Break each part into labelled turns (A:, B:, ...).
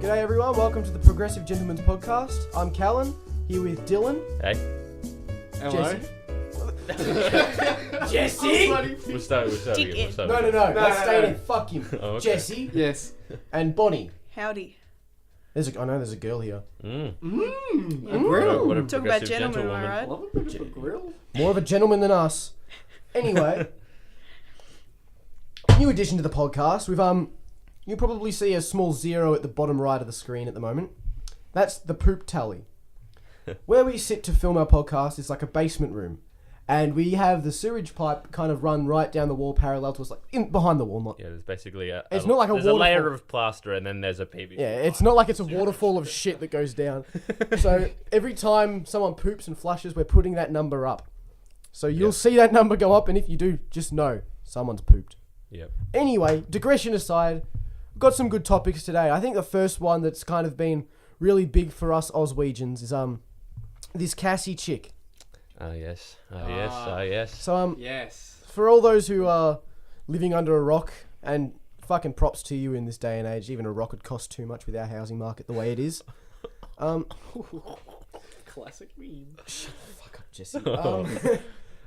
A: G'day everyone, welcome to the Progressive Gentleman's Podcast. I'm Callan, here with Dylan.
B: Hey.
C: Hello.
A: Jesse. Jesse?
B: We'll start again.
A: No. Let's stay in. Fuck him.
B: Oh, okay.
A: Jesse.
C: Yes.
A: And Bonnie.
D: Howdy.
A: I know there's a girl here.
C: A
B: grill. What a
D: Talk about
B: progressive
D: gentlemen,
B: gentlewoman.
D: alright?
C: Love a bit of a grill.
A: More of a gentleman than us. Anyway, new addition to the podcast. You probably see a small 0 at the bottom right of the screen at the moment. That's the poop tally. Where we sit to film our podcast is like a basement room. And we have the sewage pipe kind of run right down the wall parallel to us, like behind the wall. Not.
B: Yeah, there's basically
A: It's not like a
B: there's a layer
A: waterfall.
B: of plaster and then there's a PVC.
A: Yeah, it's not like it's a waterfall of shit that goes down. So every time someone poops and flushes, we're putting that number up. So you'll see that number go up, and if you do, just know someone's pooped.
B: Yep.
A: Anyway, digression aside, we've got some good topics today. I think the first one that's kind of been really big for us Oswegians is this Cassie chick.
B: Yes.
A: So
C: Yes.
A: for all those who are living under a rock, and fucking props to you in this day and age, even a rock would cost too much with our housing market the way it is.
C: Classic meme.
A: Fuck up, Jesse.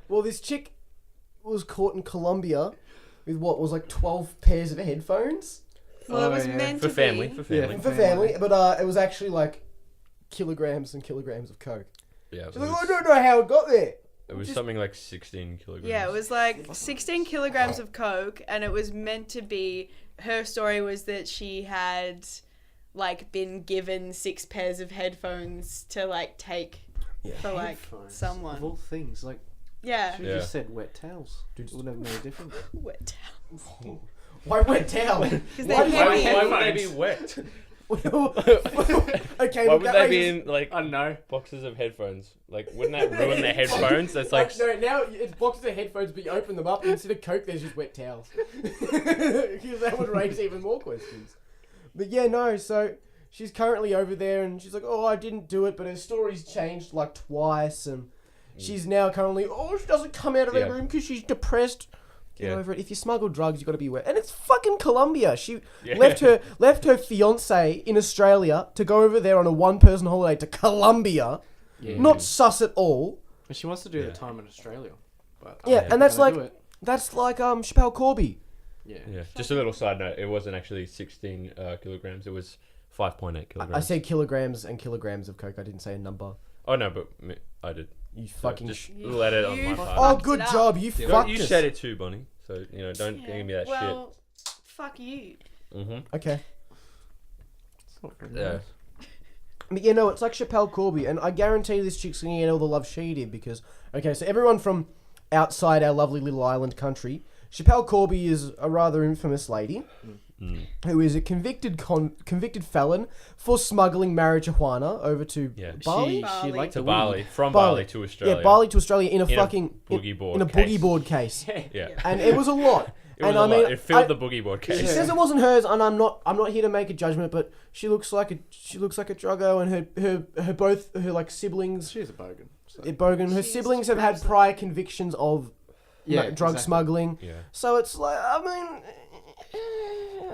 A: Well, this chick was caught in Colombia with what was like 12 pairs of headphones
D: Well, it was
C: yeah.
D: meant
B: For
D: to
B: family.
D: be.
B: For family.
C: Yeah.
A: for family, but it was actually like kilograms and kilograms of coke.
B: Yeah.
A: She's like, I don't know how it got there.
B: It was something like 16 kilograms.
D: Yeah, it was like 16 kilograms of coke, and it was meant to be. Her story was that she had like been given 6 pairs of headphones to like take for like
C: Headphones,
D: someone.
C: Of all things, like,
D: Yeah,
C: should
B: Yeah.
C: have just said wet towels. It would have made a difference.
D: wet towel.
A: Why wet towel?
D: Because
A: Why
D: they're
A: do you-
D: heavy.
B: Why would they be wet?
A: Okay,
B: Why
A: look,
B: would
A: that
B: they
A: makes-
B: be in like
C: I don't know.
B: boxes of headphones? Like, wouldn't that ruin their headphones? That's like
A: no, now it's boxes of headphones, but you open them up and instead of coke, there's just wet towels. Because that would raise even more questions. But yeah, no, so she's currently over there and she's like, oh, I didn't do it, but her story's changed like twice, and she's now currently, she doesn't come out of her
B: Yeah.
A: room because she's depressed. Get
B: Yeah.
A: over it. If you smuggle drugs, you got to be aware. And it's fucking Colombia. She
B: Yeah.
A: left her fiance in Australia to go over there on a one-person holiday to Colombia.
C: Yeah.
A: Not sus at all.
C: And she wants to do
B: Yeah.
C: the time in Australia. But
A: Yeah, and that's
C: gonna
A: like
C: do it.
A: that's like Chappelle Corby.
C: Yeah.
B: Yeah. Just a little side note. It wasn't actually 16 kilograms. It was 5.8 kilograms.
A: I said kilograms and kilograms of coke. I didn't say a number.
B: Oh no, but I did.
A: You
B: So
A: fucking.
B: just let it on my
D: You
B: part.
A: Oh,
D: fucked
A: good
D: it up.
A: job. You
C: Yeah.
A: fucked
B: You
A: us.
B: said it too, Bonnie. So don't
D: Yeah.
B: give me that
D: Well, fuck you.
B: shit.
A: Okay.
C: It's not very
B: Yeah.
C: nice.
A: But yeah, no, it's like Chappelle Corby, and I guarantee this chick's gonna get all the love she did because, okay, so everyone from outside our lovely little island country, Chappelle Corby is a rather infamous lady who is a convicted felon for smuggling marijuana over to
B: Yeah.
A: Bali.
C: She
D: Bali.
C: liked
B: To
C: the
B: Bali, from
A: Bali.
B: Bali to Australia.
A: Yeah, Bali to Australia in a
B: In a
A: fucking
B: boogie board
A: in a
B: case.
A: boogie board case,
B: Yeah.
A: and it was a lot.
B: It was
A: and
B: a
A: I
B: lot.
A: mean,
B: It filled the boogie board case.
A: She says it wasn't hers, and I'm not here to make a judgment, but she looks like a druggo, and her both her like siblings,
C: She's a bogan. So.
A: bogan. Her
D: She's
A: siblings have had
D: absolutely-
A: prior convictions of drug
C: exactly.
A: smuggling.
B: Yeah.
A: So it's like, I mean,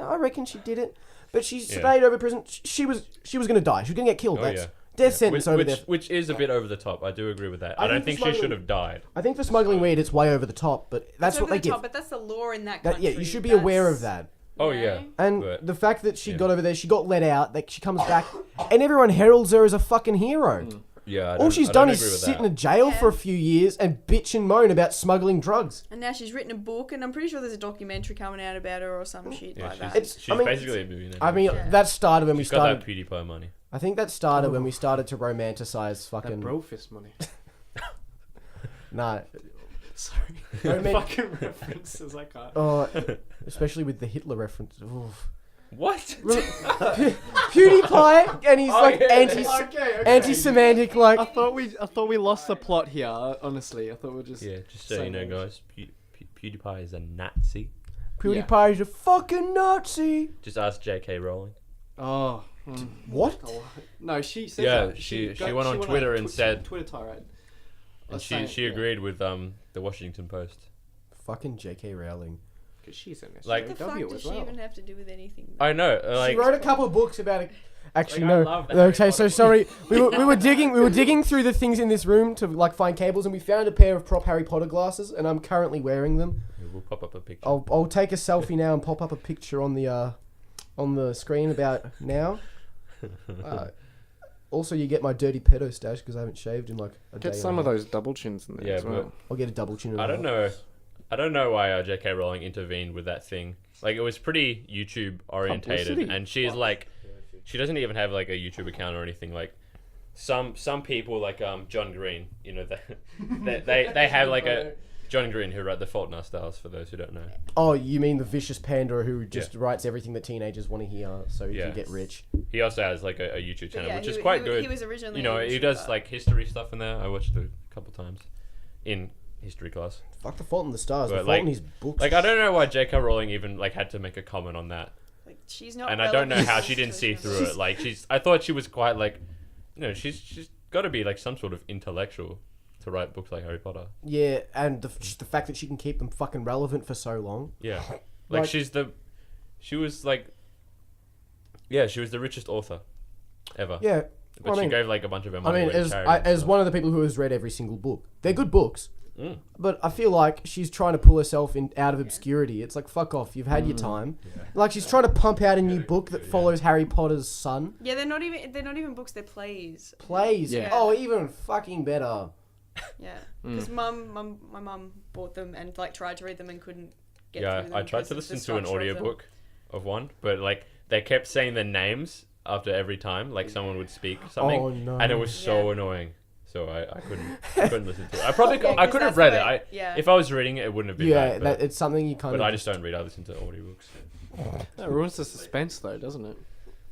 A: I reckon she did it, but she
B: Yeah.
A: stayed over prison. She was gonna die. She was gonna get killed.
B: Oh,
A: That's
B: yeah.
A: death sentence over
B: which,
A: there.
B: which is a bit over the top. I do agree with that.
A: I
B: I don't
A: think
B: think
A: the
B: she should
A: smuggling-
B: have died.
A: I think for smuggling weed, it's way over the top, but that's
D: It's
A: what
D: over
A: they
D: the
A: give.
D: top, but that's the law in that
A: That,
D: country.
A: yeah, you should be aware of that.
B: Oh
D: you
B: yeah.
D: know?
A: And
B: But-
A: the fact that she
B: yeah.
A: got over there, she got let out, like she comes back, and everyone heralds her as a fucking hero.
B: Yeah.
A: All she's
B: I
A: done
B: don't
A: is
B: agree with
A: sit in
B: that.
A: a jail
D: Yeah.
A: for a few years and bitch and moan about smuggling drugs.
D: And now she's written a book, and I'm pretty sure there's a documentary coming out about her or some shit
B: Yeah,
D: like that.
B: she's
A: I mean,
B: basically a millionaire.
A: I mean,
D: Yeah.
A: that started when we
B: she's got that
A: started.
B: PewDiePie money.
A: I think that started when we started to romanticize
C: That
A: fucking.
C: bro fist money.
A: Nah.
C: Sorry.
A: Roman-
C: Fucking references I can't.
A: Oh, especially with the Hitler reference. Oof.
B: What?
A: PewDiePie, and he's like
C: Okay.
A: anti-Semitic, like.
C: I thought we lost the plot here. Honestly, I thought we're just.
B: Yeah, just so you
C: Same
B: know,
C: age.
B: guys, PewDiePie is a Nazi.
A: PewDiePie is a fucking Nazi.
B: Just ask J.K. Rowling.
C: Oh.
A: What?
C: No, she said
B: Yeah,
C: that.
B: she went on Twitter and said-
C: Twitter tirade.
B: And
C: Saying-
B: she agreed with the Washington Post.
A: Fucking J.K. Rowling.
C: Because she's an
B: Like-
D: What the fuck
C: SJW
D: does
C: as
D: she
C: well.
D: even have to do with anything? though?
B: I know. Like,
A: She wrote a couple of books about it. Actually,
B: Like, I
A: no.
B: love the Harry
A: Okay, so
B: Potter
A: sorry. We were digging through the things in this room to like find cables, and we found a pair of prop Harry Potter glasses, and I'm currently wearing them.
B: we'll pop up a picture.
A: I'll take a selfie now and pop up a picture on the screen about now. Also, you get my dirty pedo stash because I haven't shaved in like a day.
C: Get some of those double chins in there
B: Yeah,
C: as well.
A: I'll get a double chin.
B: I don't know. I don't know why J.K. Rowling intervened with that thing. Like, it was pretty YouTube orientated,
C: Publicity.
B: and she's like, she doesn't even have like a YouTube account or anything. Like, some people like John Green, you know, they have like a John Green who wrote The Fault in Our Stars, for those who don't know.
A: Oh, you mean the vicious panda who just writes everything that teenagers want to hear so he
B: Yeah.
A: can get rich?
B: He also has like a YouTube channel,
D: yeah,
B: which is
D: he-
B: quite
D: he-
B: good.
D: he was originally
B: you know,
D: a
B: he does
D: YouTuber.
B: like history stuff in there. I watched it a couple times in history class.
A: Fuck The Fault in the Stars.
B: But,
A: The Fault
B: like-
A: in his books.
B: Like, I don't know why J.K. Rowling even like had to make a comment on that.
D: Like, she's not.
B: And I don't know
D: relevant
B: how
D: to
B: she didn't see
D: children.
B: through it. Like, I thought she was quite like, you know, she's got to be like some sort of intellectual to write books like Harry Potter.
A: Yeah, and just the fact that she can keep them fucking relevant for so long.
B: Yeah,
A: Like-
B: like she was the richest author ever.
A: Yeah,
B: But
A: I
B: she
A: mean-
B: gave like a bunch of her
A: I
B: money
A: mean,
B: away to
A: as
B: charity and
A: as
B: stuff.
A: one of the people who has read every single book, they're good books.
B: Mm.
A: But I feel like she's trying to pull herself out of obscurity. It's like, fuck off, you've had your time. Like, she's trying to pump out a new book that follows Harry Potter's son.
D: Yeah, they're not even books. They're plays.
A: Plays.
C: Yeah.
A: Oh, even fucking better.
D: Yeah, because my mum bought them and like tried to read them and couldn't get
B: Yeah,
D: through them.
B: I tried
D: 'cause
B: to
D: of the
B: listen to an
D: structure of them.
B: audiobook of one, but like they kept saying the names after every time, like someone would speak something,
A: Oh, no.
B: and it was so
D: Yeah.
B: annoying. So I couldn't listen to it. I probably
D: Yeah,
B: I
D: 'cause
B: could have
D: that's
B: read
D: the
B: it.
D: way- yeah.
B: If I was reading it, it wouldn't have been
A: Yeah,
B: bad. But,
A: it's something you kind
B: but
A: of.
B: I just don't read. I listen to audiobooks.
C: That ruins the suspense, though, doesn't it?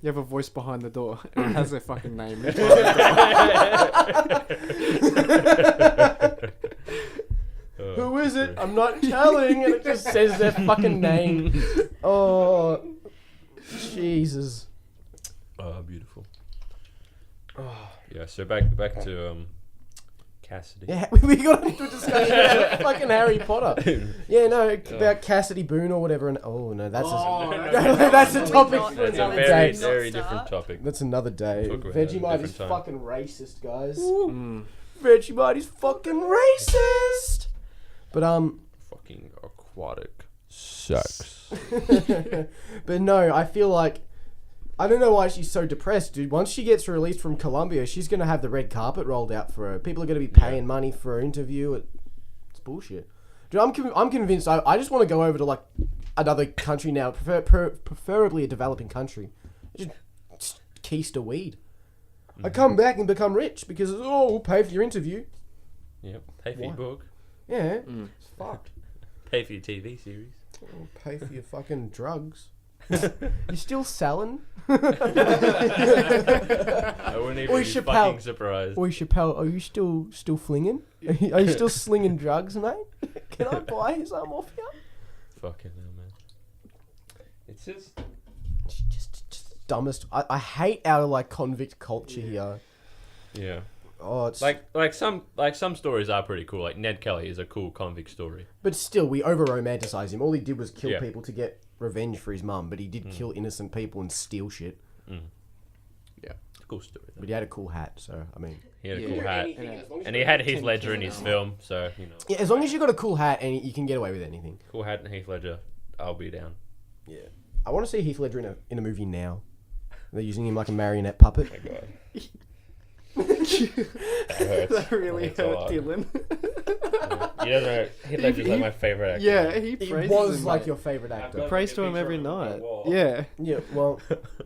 C: You have a voice behind the door, and it has their fucking name.
A: Who is it? I'm not telling, and it just says their fucking name. Oh, Jesus.
B: Oh, beautiful. Yeah. So back to Cassidy.
A: Yeah, we got into a discussion about fucking Harry Potter. Yeah, no, about Cassidy Boone or whatever. And oh no, that's that's a
D: Let's
A: topic
D: not-
A: for
B: That's a
A: another
B: very
A: day.
B: very
D: Not
B: different
D: start.
B: topic.
A: That's another day.
B: Talk about that at a
A: Vegemite is
B: different time.
A: fucking racist, guys.
C: Mm.
A: Vegemite is fucking racist. But
B: Fucking aquatic sex.
A: but no, I feel like I don't know why she's so depressed, dude. Once she gets released from Columbia, she's gonna have the red carpet rolled out for her. People are gonna be paying money for her interview. It's bullshit, dude. I'm convinced. I just want to go over to like another country now, preferably a developing country. Just keister weed. I come back and become rich because we'll pay for your interview.
B: Yep. Pay for your
A: Why?
B: book.
A: Yeah, it's fucked.
B: Pay for your TV series.
A: I'll pay for your fucking drugs. You still selling?
B: I wouldn't even
A: Oi,
B: be
A: Chappelle.
B: fucking surprised.
A: Oi, Chappelle, are you still flinging? Are you still slinging drugs, mate? Can I buy some off you?
B: Fucking hell, man. It's just
A: Just dumbest. I hate our like convict culture here.
B: yeah.
A: Oh, it's
B: Like some stories are pretty cool. Like Ned Kelly is a cool convict story.
A: but still, we over romanticize him. All he did was kill
B: Yeah.
A: people to get revenge for his mum, but he did kill innocent people and steal shit.
B: Yeah. It's a cool story. Though.
A: But he had a cool hat, so I mean,
B: He had a
C: Yeah.
B: cool hat,
C: Yeah.
B: and he had Heath Ledger in his film. So you know,
A: yeah, as long as you got a cool hat and you can get away with anything.
B: cool hat and Heath Ledger, I'll be down.
A: Yeah, I want to see Heath Ledger in a movie now. They're using him like a marionette puppet.
B: Oh my god.
C: That really
B: Hurts a
C: hurt
B: lot.
C: Dylan.
B: You don't know, Heath Ledger's like my favorite actor.
C: Yeah, he
A: He
C: praises
A: was
C: him,
A: like
C: mate.
A: your favorite actor.
C: Praise to him every night. Yeah.
A: Yeah, well,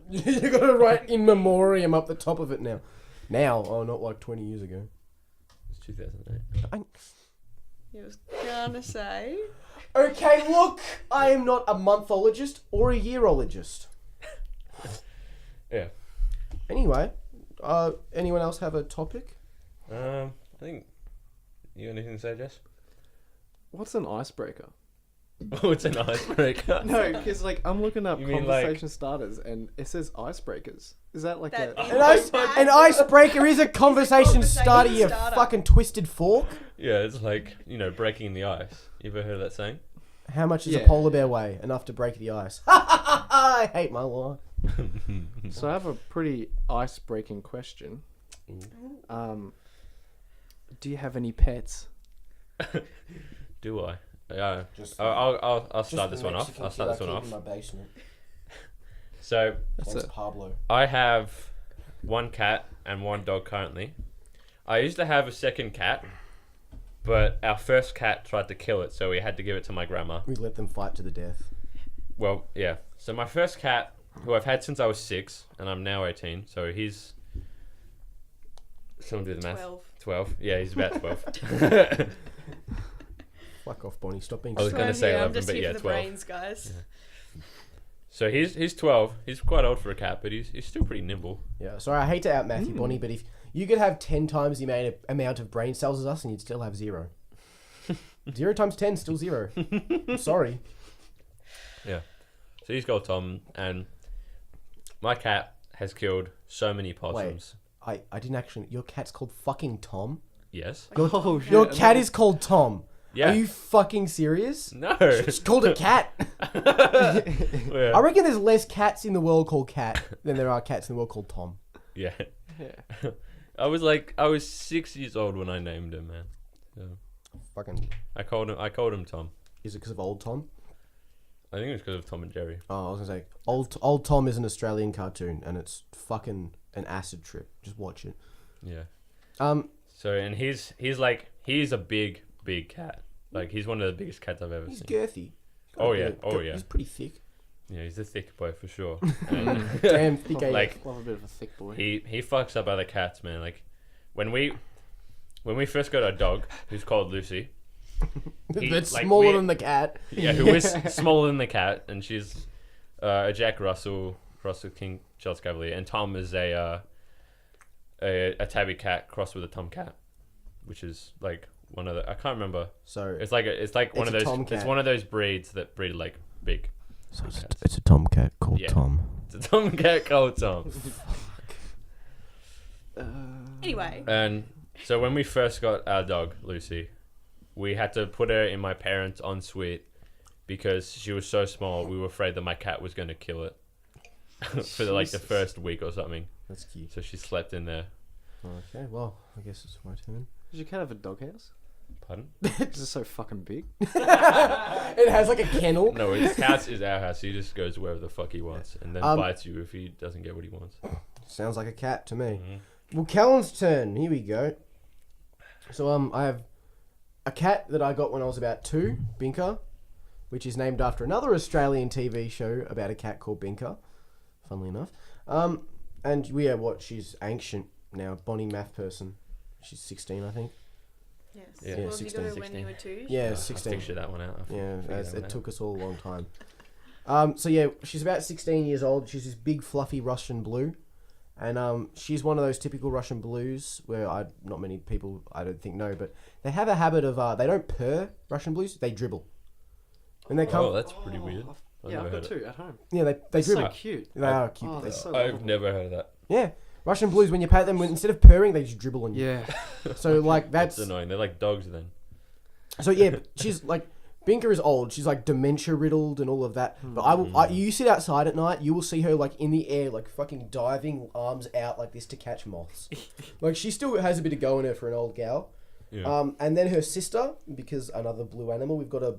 A: you got to write in memoriam up the top of it now. Now, not like 20 years ago.
B: It's 2008.
D: He was gonna say.
A: Okay, look, I am not a monthologist or a yearologist.
B: Yeah.
A: Anyway, anyone else have a topic?
B: I think you got anything to say, Jess?
C: What's an icebreaker?
B: Oh, it's an icebreaker.
C: No, because like I'm looking up
B: You mean, like-
C: conversation starters and it says icebreakers. Is that like
D: That
C: a?
D: is-
A: An icebreaker is a conversation
D: conversation
A: starter, you
D: starter.
A: fucking twisted fork.
B: Yeah, it's like, you know, breaking the ice. You ever heard of that saying?
A: How much does a
C: Yeah.
A: polar bear weigh? Enough to break the ice. I hate my life.
C: So I have a pretty ice-breaking question. Do you have any pets?
B: Do I? Yeah.
A: Just,
B: I'll start this one off. I'll start this one off.
A: In my basement.
B: So
C: That's
A: Thanks,
C: it.
A: Pablo.
B: I have one cat and one dog currently. I used to have a second cat, but our first cat tried to kill it, so we had to give it to my grandma.
A: We let them fight to the death.
B: Well, yeah. So my first cat, who I've had since I was 6, and I'm now 18, so he's... Someone do the math. 12. Yeah, he's about 12.
A: Fuck off, Bonnie. Stop being
B: I was
A: stupid.
B: gonna say
D: I'm
B: 11,
D: just
B: but
D: here
B: yeah,
D: for the
B: 12.
D: brains, guys.
B: So he's 12. He's quite old for a cat, but he's still pretty nimble.
A: Yeah, sorry, I hate to out Matthew, Bonnie, but if you could have 10 times the amount of brain cells as us and you'd still have 0. 0 times 10 still 0. I'm sorry.
B: Yeah. So he's called Tom, and my cat has killed so many possums.
A: I didn't actually... Your cat's called fucking Tom?
B: Yes.
C: Oh, shit.
A: Your cat is called Tom?
B: Yeah.
A: Are you fucking serious?
B: No.
A: It's called a cat.
B: Yeah.
A: I reckon there's less cats in the world called Cat than there are cats in the world called Tom.
B: Yeah.
C: Yeah.
B: I was 6 years old when I named him, man. So
A: Fucking...
B: I called him Tom.
A: Is it because of old Tom?
B: I think it was because of Tom and Jerry.
A: Oh, I was going to say, old Tom is an Australian cartoon and it's fucking an acid trip. Just watch it.
B: Yeah. So and he's a big cat. Like he's one of the biggest cats I've ever
A: He's
B: seen.
A: girthy.
B: Oh yeah. Oh yeah.
A: He's pretty thick.
B: Yeah, he's a thick boy for sure. And
A: Damn thick AF.
B: like
C: Love a bit of a thick boy.
B: he fucks up other cats, man. Like when we first got our dog, who's called Lucy.
A: That's
B: like,
A: smaller than the cat.
B: Yeah, who is smaller than the cat, and she's a Jack Russell King Charles Cavalier, and Tom is a tabby cat crossed with a tomcat, which is like one of the I can't remember.
A: So
B: It's like one
A: It's
B: of
A: a
B: those.
A: tomcat.
B: It's one of those breeds that breed like big.
A: it's a tomcat called
B: Yeah.
A: Tom.
B: It's a tomcat called Tom.
D: Anyway,
B: And so when we first got our dog Lucy, we had to put her in my parents' ensuite because she was so small. We were afraid that my cat was going to kill it for like the
C: Jesus.
B: first week or something.
A: That's cute.
B: So she slept in there.
A: Okay, well, I guess it's my turn.
C: Does your cat have a doghouse?
B: Pardon?
C: Is it so fucking big?
A: It has like a kennel.
B: No, his house is our house. He just goes wherever the fuck he wants and then bites you if he doesn't get what he wants.
A: Sounds like a cat to me.
B: Mhm.
A: Well, Callan's turn. Here we go. So I have a cat that I got when I was about 2, Binker, which is named after another Australian TV show about a cat called Binker. Funnily enough. And we are she's ancient now. Bonnie math person. She's 16, I think.
D: yes.
B: Yeah.
D: Well, you got
A: 16.
D: it when you were 2.
A: Yeah,
B: I
A: 16.
B: figured that one out.
A: Yeah,
B: Figured that one
A: it
B: out.
A: took us all a long time. So yeah, she's about 16 years old. She's this big fluffy Russian blue. And she's one of those typical Russian blues where not many people I don't think know, but they have a habit of they don't purr, Russian blues, they dribble. When they come,
B: Oh, that's pretty weird. I've
C: Yeah,
B: never
C: I've got
B: heard it.
C: 2 at home.
A: yeah, they
C: They're
A: dribble.
C: so cute.
A: They are cute.
C: Oh,
A: They-
C: they're so
B: I've
C: lovable.
B: never heard of that.
A: yeah, Russian blues. When you pat them, instead of purring, they just dribble on you.
C: Yeah.
A: So like
B: That's
A: that's
B: annoying. They're like dogs then.
A: so yeah. But she's like Binker is old. She's like dementia riddled and all of that. But you sit outside at night, you will see her like in the air, like fucking diving arms out like this to catch moths. Like she still has a bit of go in her for an old gal.
B: Yeah.
A: And then her sister, because another blue animal, we've got a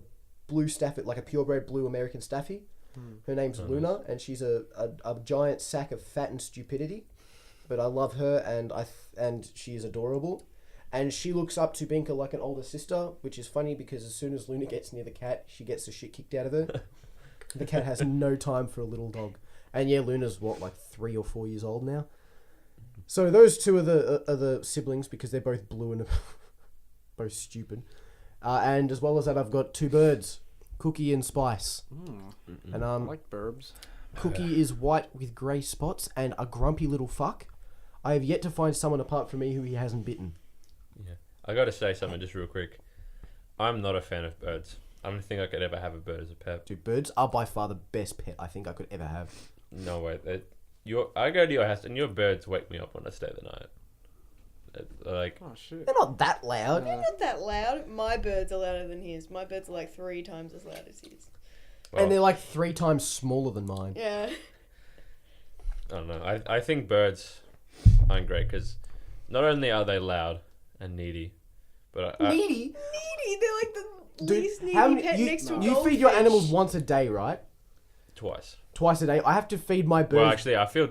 A: blue staffy, like a purebred blue American staffy. Her name's Luna, and she's a giant sack of fat and stupidity. But I love her, and she is adorable. And she looks up to Binker like an older sister, which is funny because as soon as Luna gets near the cat, she gets the shit kicked out of her. The cat has no time for a little dog. And yeah, Luna's like 3 or 4 years old now. So those two are the siblings because they're both blue and both stupid. And as well as that, I've got 2 birds, Cookie and Spice. And
C: I like burbs.
A: Cookie is white with grey spots and a grumpy little fuck. I have yet to find someone apart from me who he hasn't bitten.
B: Yeah. I got to say something just real quick. I'm not a fan of birds. I don't think I could ever have a bird as a pet.
A: Dude, birds are by far the best pet I think I could ever have.
B: No way. I go to your house and your birds wake me up when I stay the night. Like,
C: Oh shit.
A: They're not that loud.
D: Not that loud. My birds are louder than his. My birds are like 3 times as loud as his.
B: well,
A: And they're like 3 times smaller than mine.
D: Yeah.
B: I don't know. I think birds aren't great because not only are they loud and needy, but
A: Needy?
D: Needy. They're like the
A: Dude,
D: least needy
A: how many,
D: pet next to a
A: you feed your
D: goldfish.
A: animals once a day, right?
B: twice.
A: Twice a day. I have to feed my birds.
B: Well, actually, I feel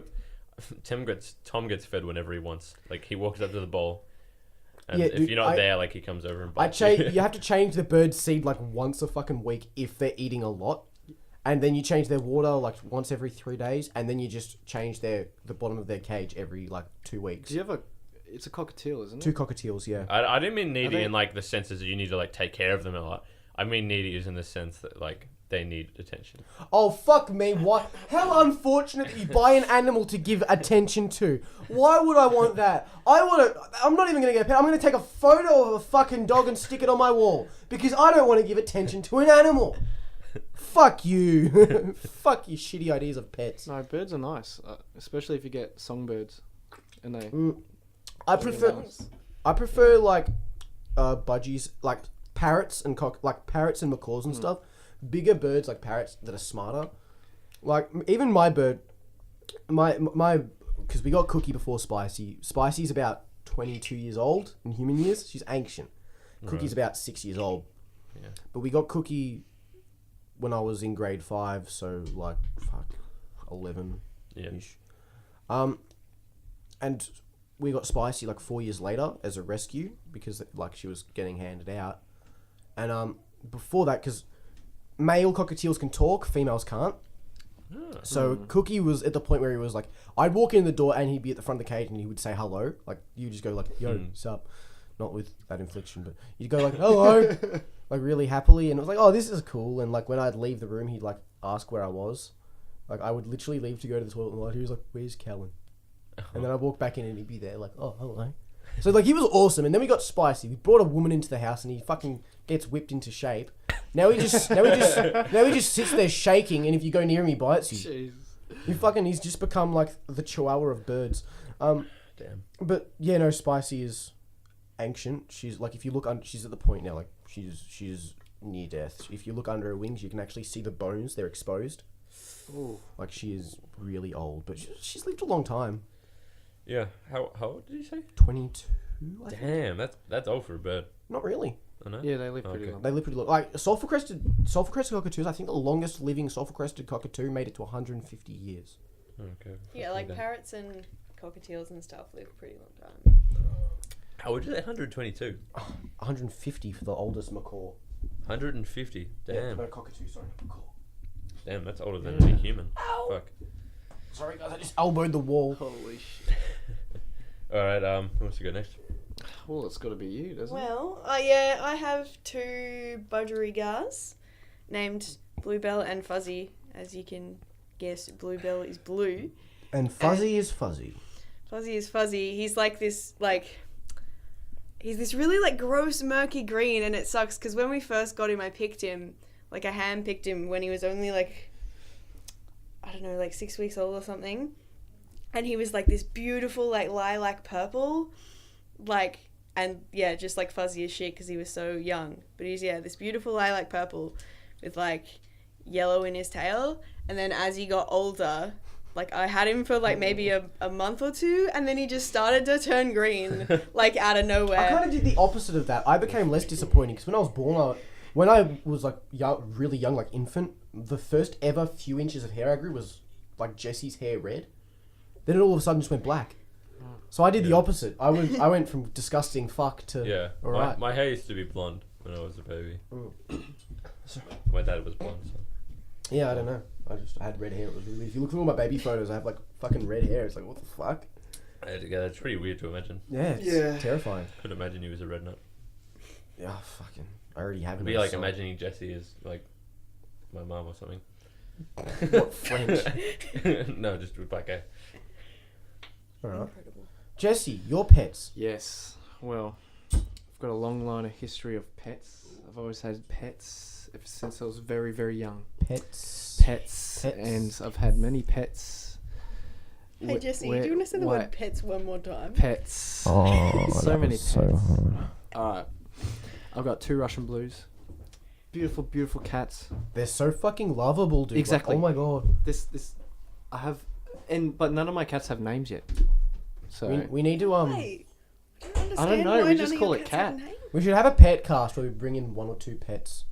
B: Tom gets fed whenever he wants. Like he walks up to the bowl, and
A: Yeah,
B: if
A: dude,
B: you're not there, like he comes over and bites
A: you have to change the bird seed like once a fucking week if they're eating a lot. And then you change their water like once every 3 days, and then you just change the bottom of their cage every like 2 weeks.
C: Do you have a? It's a cockatiel, isn't it?
A: 2 cockatiels, yeah.
B: I didn't mean needy
C: they-
B: in like the sense that you need to like take care of them a lot. I mean needy is in the sense that like they need attention.
A: Oh fuck me! What? How unfortunate that you buy an animal to give attention to. Why would I want that? I'm not even gonna get a pet. I'm gonna take a photo of a fucking dog and stick it on my wall because I don't want to give attention to an animal. Fuck you. Fuck your shitty ideas of pets.
C: No, birds are nice, especially if you get songbirds, and they.
A: I prefer like budgies, like parrots and parrots and macaws and stuff. Bigger birds like parrots that are smarter. Like even my bird, my because we got Cookie before Spicy. Spicy's about 22 years old in human years. She's ancient. Cookie's about 6 years old.
B: Yeah.
A: But we got Cookie when I was in grade 5, so like 11 ish. And we got Spicy like 4 years later as a rescue because like she was getting handed out. And before that, because male cockatiels can talk, females can't. So Cookie was at the point where he was like, I'd walk in the door and he'd be at the front of the cage and he would say hello. Like you just go like, yo, sup? Not with that infliction, but you'd go like, hello, like really happily. And it was like, oh, this is cool. And like when I'd leave the room, he'd like ask where I was. Like I would literally leave to go to the toilet and like, he was like, where's Kellen? And then I'd walk back in and he'd be there like, oh, hello. So like he was awesome. And then we got Spicy. We brought a woman into the house and he fucking gets whipped into shape. Now he just sits there shaking, and if you go near him, he bites you.
C: Jeez.
A: He's just become like the chihuahua of birds.
B: Damn.
A: But yeah, no, Spicy is ancient. She's like, if you look she's at the point now, like she's near death. If you look under her wings, you can actually see the bones. They're exposed.
C: Ooh.
A: Like she is really old, but she's lived a long time.
B: Yeah. How old did you say?
A: 22. I think.
B: Damn, that's old for a bird.
A: Not really.
B: I know.
C: Yeah, they live pretty
B: Okay.
C: long.
A: They live pretty long. Like sulfur-crested cockatoos. I think the longest living sulfur-crested cockatoo made it to 150 years.
B: Okay.
D: Yeah, like
B: Then.
D: parrots and cockatiels and stuff live a pretty long time.
B: How old is it? 122.
A: 150 for the oldest macaw.
B: 150. Damn.
A: Yeah, no, cockatoo. Sorry, macaw.
B: Damn, that's older than any human.
A: Ow.
B: Fuck.
A: Sorry guys, I just elbowed the wall.
C: Holy shit.
B: All right. Who wants to go next?
C: Well, it's got to be you, doesn't it?
D: Well, yeah, I have 2 budgerigars named Bluebell and Fuzzy. As you can guess, Bluebell is blue.
A: And Fuzzy is fuzzy.
D: Fuzzy is fuzzy. He's like this, he's this really like gross, murky green, and it sucks because when we first got him, I hand-picked him when he was only like, I don't know, like 6 weeks old or something. And he was like this beautiful, like lilac purple, like, and yeah, just like fuzzy as shit because he was so young. But he's, yeah, this beautiful lilac purple with like yellow in his tail. And then as he got older, like I had him for like maybe a month or 2, and then he just started to turn green, like out of nowhere.
A: I kind of did the opposite of that. I became less disappointing because when I was born, when I was like young, really young, like infant, the first ever few inches of hair I grew was like Jesse's hair red. Then it all of a sudden just went black. So I did the opposite. I went from disgusting fuck to
B: Yeah.
A: alright.
B: My hair used to be blonde when I was a baby. My dad was blonde. So.
A: Yeah, I don't know. I had red hair. It was really. If you look through all my baby photos, I have like fucking red hair. It's like what the fuck?
B: Yeah, that's pretty weird to imagine.
A: Yeah, it's terrifying.
B: Couldn't imagine you as a red nut.
A: Yeah, fucking. I already have.
B: It'd be like imagining Jesse as like my mum or something.
A: What, French?
B: No, just with black hair.
A: Alright.
D: Incredible.
A: Jesse, your pets.
C: Yes. Well, I've got a long line of history of pets. I've always had pets ever since I was very, very young.
A: Pets.
C: Pets. And I've had many pets.
D: Hey Jesse, do you want to say the word pets one more time?
C: Pets.
A: Oh,
C: so many pets.
A: so hard.
C: Alright. I've got 2 Russian blues. Beautiful, beautiful cats.
A: They're so fucking lovable, dude.
C: Exactly.
A: Like, oh my god.
C: I have, but none of my cats have names yet. So
A: We need to
D: Wait,
C: I don't know. We just call it cat.
A: We should have a pet cast where we bring in 1 or 2 pets.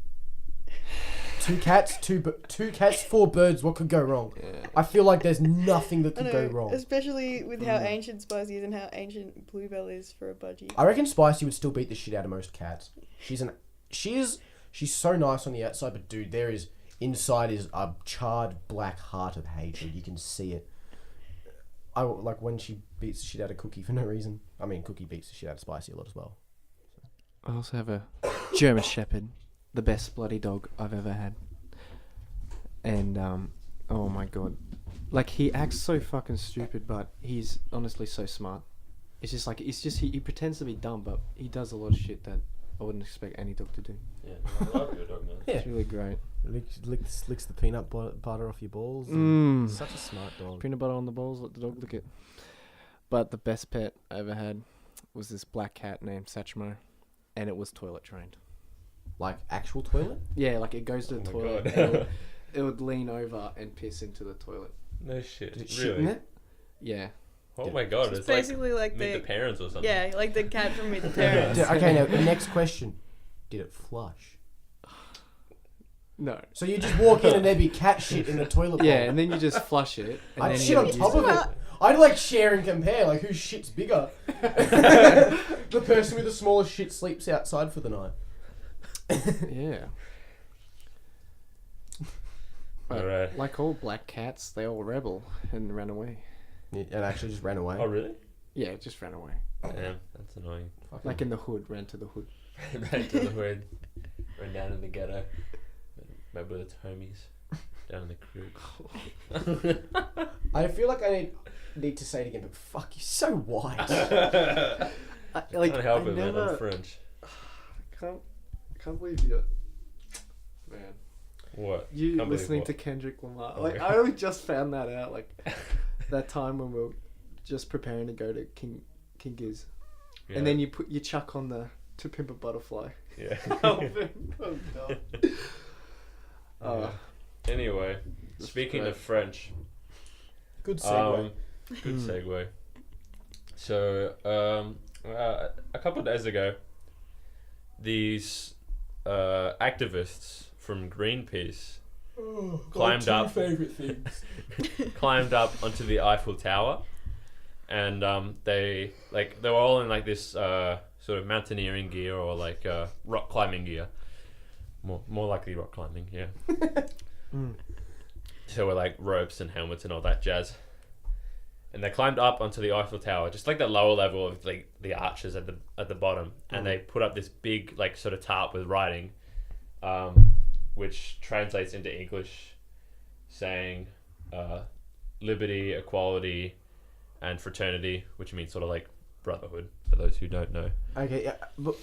A: 2 cats, 4 birds. What could go wrong?
C: Yeah.
A: I feel like there's nothing that could go wrong.
D: Especially with how ancient Spicy is and how ancient Bluebell is for a budgie.
A: I reckon Spicy would still beat the shit out of most cats. She's so nice on the outside, but dude, inside is a charred black heart of hatred. You can see it. I like when she beats the shit out of Cookie for no reason. I mean, Cookie beats the shit out of Spicy a lot as well.
C: I also have a German Shepherd, the best bloody dog I've ever had. And oh my god, like he acts so fucking stupid, but he's honestly so smart. It's just he pretends to be dumb, but he does a lot of shit that I wouldn't expect any dog to do.
B: Yeah, I love your dog, man.
A: Yeah.
C: It's really great.
A: Licks the peanut butter off your balls. Such a smart dog.
C: Peanut butter on the balls, let the dog lick it. But the best pet I ever had was this black cat named Satchmo, and it was toilet trained.
A: Like actual toilet?
C: Yeah, like it goes to the
B: Oh my
C: toilet.
B: God.
C: And it would lean over and piss into the toilet.
B: No shit.
A: Did it shit in
B: Really?
A: it?
C: Yeah.
B: Oh my god,
D: It's
B: it's like
D: basically like
B: Meet the Parents or something.
D: Yeah, like the cat from Meet the Parents.
A: Okay, now next question. Did it flush?
C: No.
A: So you just walk in and there'd be cat shit in the toilet bowl.
C: Yeah, and then you just flush it. And
A: I'd
C: then
A: shit
C: you
A: on
C: use
A: top
C: it.
A: of it. I'd like share and compare, like whose shit's bigger. The person with the smallest shit sleeps outside for the night.
C: Yeah.
B: Alright.
C: Like all black cats, they all rebel and ran away.
A: And actually just ran away.
B: Oh really?
C: Yeah, it just ran away.
B: Damn, that's annoying.
C: Like in the hood, ran to the hood.
B: Ran to the hood. Ran down in the ghetto. Met with its homies. Down in the creek.
A: I feel like I need to say it again, but fuck, you're so white.
C: I
B: Can't help it, man. I'm French.
C: Can't believe you. Man.
B: What?
C: You
B: Can't believe
C: listening
B: what?
C: to Kendrick Lamar.
B: Oh,
C: Like,
B: yeah.
C: I only just found that out, like, that time when we were just preparing to go to King Giz.
B: Yeah.
C: And then you chuck on the To Pimp a Butterfly.
B: Yeah.
C: Oh, God.
B: Yeah. Anyway, speaking of French,
A: Good segue.
B: good segue. So, a couple of days ago, these activists from Greenpeace climbed up
A: favorite things.
B: climbed up onto the Eiffel Tower, and they were all in like this sort of mountaineering gear or like rock climbing gear. More likely rock climbing, yeah. So we're like ropes and helmets and all that jazz. And they climbed up onto the Eiffel Tower, just like the lower level of like the arches at the bottom, and they put up this big like sort of tarp with writing, which translates into English, saying liberty, equality, and fraternity, which means sort of like brotherhood for those who don't know.
A: Okay, yeah, but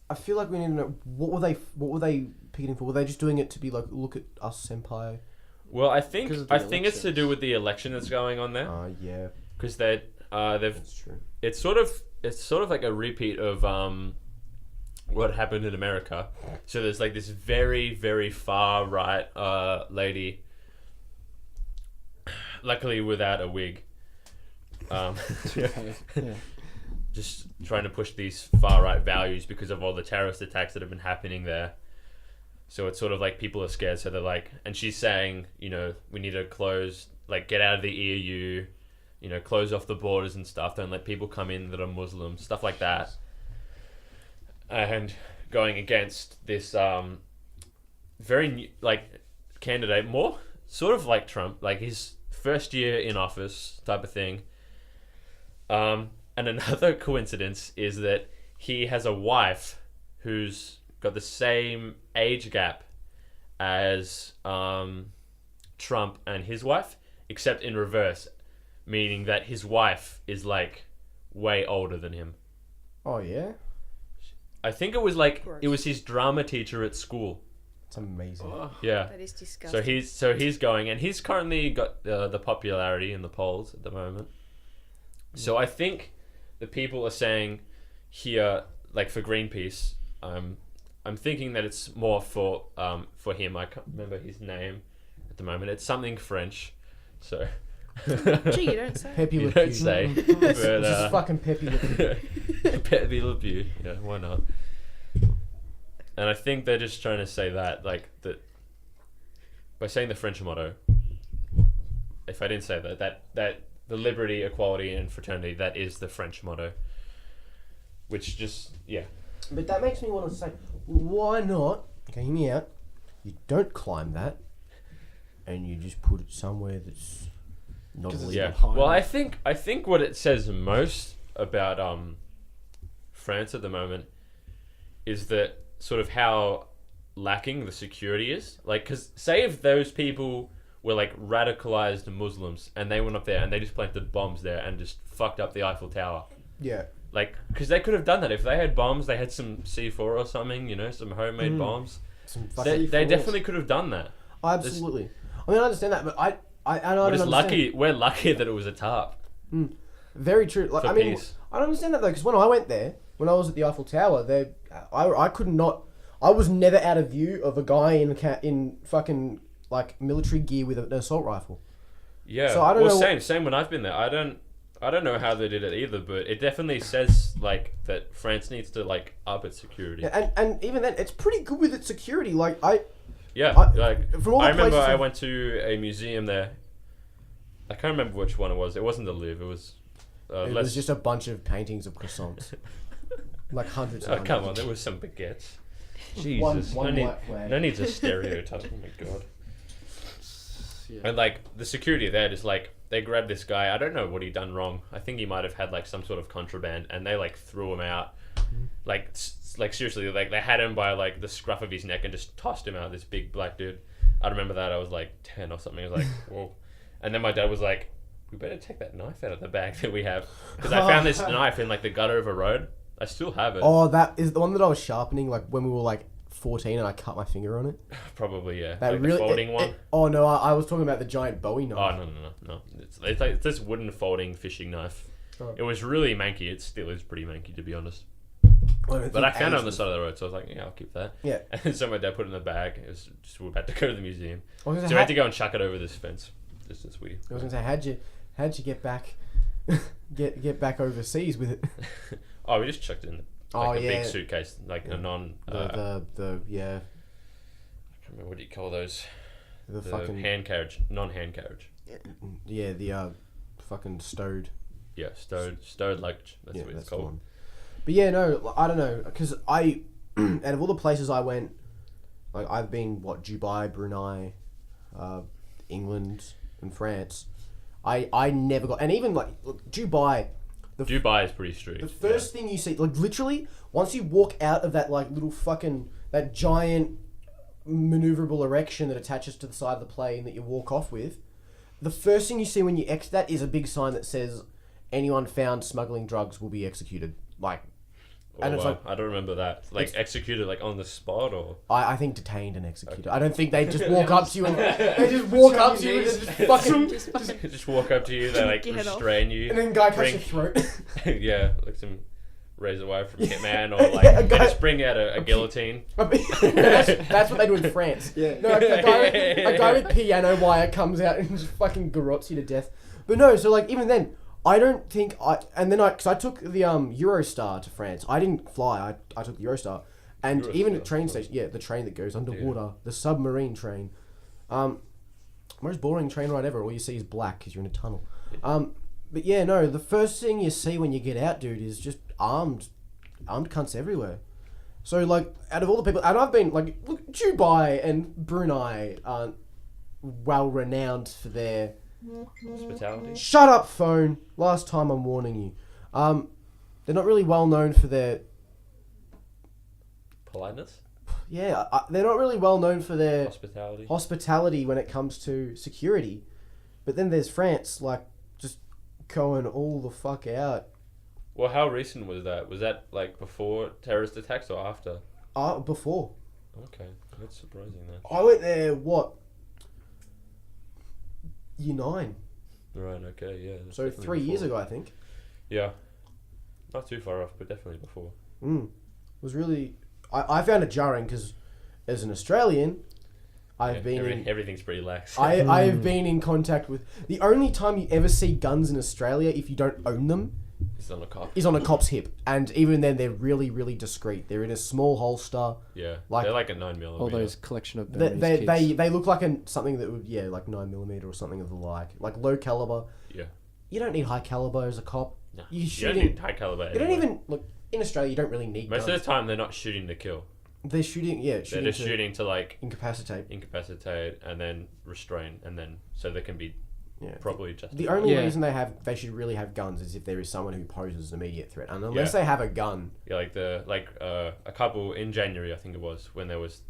A: I feel like we need to know what were they picketing for? Were they just doing it to be like, look at us, senpai?
B: Well, I think
C: 'Cause of the
B: it's to
C: elections.
B: do with the election that's going on there,
A: Yeah,
B: because they've
A: that's true.
B: it's sort of like a repeat of what happened in America. So there's like this very, very far right lady, luckily without a wig,
C: Yeah.
B: just trying to push these far right values because of all the terrorist attacks that have been happening there. So it's sort of like people are scared, so they're like, and she's saying, you know, we need to get out of the EU, you know, close off the borders and stuff, don't let people come in that are Muslim, stuff like that. And going against this very new, like, candidate, more sort of like Trump, like his first year in office type of thing. And another coincidence is that he has a wife who's got the same age gap as Trump and his wife, except in reverse, meaning that his wife is like way older than him.
A: Oh yeah.
B: I think it was like
D: Gross.
B: it was his drama teacher at school.
A: It's amazing.
B: Yeah.
D: That is disgusting.
B: So he's going, and he's currently got the popularity in the polls at the moment. So I think the people are saying here, like for Greenpeace, I'm thinking that it's more for him. I can't remember his name at the moment. It's something French, so.
D: Gee, you don't say.
A: Pepe
B: You
A: Le
B: don't
A: Pew.
B: say.
A: It's
B: But,
A: just fucking Pepe Le Pew.
B: Pepe Le Pew. Yeah, why not? And I think they're just trying to say that, like, that by saying the French motto, if I didn't say that the liberty, equality, and fraternity, that is the French motto. Which just, yeah.
A: But that makes me want to say, why not? Okay, hear me out. You don't climb that, and you just put it somewhere that's not
C: 'Cause it's
A: illegal.
B: Yeah.
C: high
B: Well,
C: enough.
B: I think what it says most about France at the moment is that sort of how lacking the security is. Like, because say if those people were like radicalized Muslims and they went up there and they just planted bombs there and just fucked up the Eiffel Tower.
A: Yeah.
B: Like, because they could have done that if they had bombs. They had some C4 or something, you know, some homemade bombs.
A: Some
B: They
A: fucking
B: definitely could have done that.
A: Absolutely. I mean, I understand that, but I don't
B: We're just
A: understand.
B: lucky. We're lucky that it was a tarp.
A: Very true. Like,
B: For
A: I mean,
B: peace.
A: I don't understand that though, because when I went there, when I was at the Eiffel Tower, I could not. I was never out of view of a guy in fucking like military gear with an assault rifle.
B: Yeah.
A: So I don't know
B: Same when I've been there. I don't know how they did it either, but it definitely says like that France needs to like up its security.
A: Yeah, and even then, it's pretty good with its security. Like
B: Yeah, like
A: from all the
B: I remember
A: places
B: I
A: I've-
B: went to a museum there. I can't remember which one it was. It wasn't the Louvre. It was.
A: it was just a bunch of paintings of croissants, like hundreds. And
B: Oh come on!
A: hundreds.
B: There was some baguettes.
A: One
B: Jesus,
A: white
B: no
A: flag.
B: need to stereotype. Oh my god!
C: Yeah.
B: And like the security there, just like they grabbed this guy. I don't know what he done wrong. I think he might have had like some sort of contraband, and they like threw him out. Like seriously, like they had him by like the scruff of his neck and just tossed him out. This big black dude. I remember that. I was like 10 or something. I was like, whoa. And then my dad was like, "We better take that knife out of the bag that we have," because I found this knife in like the gutter of a road. I still have it.
A: Oh, that is the one that I was sharpening, like when we were like 14, and I cut my finger on it.
B: Probably yeah.
A: That
B: Like
A: really.
B: the folding one.
A: Oh no, I was talking about the giant Bowie knife.
B: Oh no! It's like this wooden folding fishing knife.
A: Oh.
B: It was really manky. It still is pretty manky to be honest.
A: don't
B: But I
A: think
B: found it on
A: aged
B: the side of the road, so I was like, yeah, I'll keep that.
A: Yeah.
B: And so my dad put it in the bag. It was just we were about to go to the museum,
A: I was
B: so
A: gonna
B: we
A: say,
B: had to go and chuck it over this fence. It's weird.
A: I was gonna say, how'd you get back, get back overseas with it?
B: Oh, we just chucked it in
A: Oh,
B: a
A: yeah.
B: big suitcase, like a non.
A: The yeah,
B: I can't remember what do you call those?
A: the
B: The
A: fucking
B: hand carriage, non-hand carriage.
A: yeah, the fucking stowed.
B: Yeah, stowed luggage. That's
A: Yeah,
B: what
A: that's
B: it's
A: the
B: called.
A: one. But yeah, no, I don't know, because out of all the places I went, like I've been Dubai, Brunei, England, and France. I never got, and even like look, Dubai.
B: Dubai is pretty strict.
A: The first thing you see, like literally, once you walk out of that like little fucking that giant maneuverable erection that attaches to the side of the plane that you walk off with, the first thing you see when you exit that is a big sign that says, "Anyone found smuggling drugs will be executed." Like,
B: Oh,
A: and it's
B: wow.
A: like
B: I don't remember that. Like
A: it's-
B: executed like on the spot or.
A: I think detained and executed. I don't think they just walk up to you and they just walk up to you and just fucking
B: Just walk up to you, they like
D: Get off.
B: restrain you.
A: and then guy cuts
B: bring-
A: your throat.
B: Yeah, like some razor wire from Hitman or like
A: Yeah, a
B: they
A: guy-
B: just bring out a guillotine.
A: that's what they do in France.
C: Yeah.
A: No, a guy with piano wire comes out and just fucking garrots you to death. But no, so like even then, I don't think because I took the Eurostar to France. I didn't fly. I took the Eurostar, and even
B: Eurostar,
A: at train
B: of course.
A: station, yeah, the train that goes underwater, the submarine train, most boring train ride ever. All you see is black because you're in a tunnel. But yeah, no, the first thing you see when you get out, dude, is just armed cunts everywhere. So like, out of all the people, and I've been like, look, Dubai and Brunei aren't well renowned for their.
B: Hospitality.
A: Shut up, phone. Last time I'm warning you. They're not really well known for their.
B: Politeness.
A: Yeah, they're not really well known for their
B: Hospitality.
A: hospitality when it comes to security. But then there's France, like, just going all the fuck out.
B: Well, how recent was that? Was that like before terrorist attacks or after?
A: Before.
B: Okay. That's surprising, then.
A: I went there, what? Year 9.
B: Right, okay, yeah. that's
A: So
B: definitely
A: 3 years
B: before.
A: ago, I think.
B: Yeah. Not too far off, but definitely before.
A: It was really... I found it jarring because as an Australian, I've been in...
B: Everything's pretty lax.
A: I've been in contact with... The only time you ever see guns in Australia, if you don't own them,
B: It's on a cop.
A: is on a cop's hip. And even then, they're really, really discreet. They're in a small holster.
B: Yeah.
A: Like-
B: They're like a 9mm.
C: All those collection of
A: They,
C: Burmese
A: they,
C: kids.
A: they look like something that would... Yeah, like 9mm or something of the like. Like low caliber.
B: Yeah.
A: You don't need high caliber as a cop.
B: No.
A: You're
B: You don't
A: shooting...
B: need high caliber.
A: You don't
B: anyway.
A: even... Look, in Australia, you don't really need
B: Most
A: guns.
B: of the time, they're not shooting to kill.
A: They're shooting... Yeah,
B: They're
A: shooting
B: just
A: to
B: shooting to, like,
A: incapacitate.
B: incapacitate and then restrain, and then so they can be
A: Yeah.
B: properly justified.
A: The only
C: Yeah.
A: reason they should really have guns is if there is someone who poses an immediate threat. And unless
B: Yeah.
A: they have a gun...
B: Yeah, like a couple in January, I think it was, when there was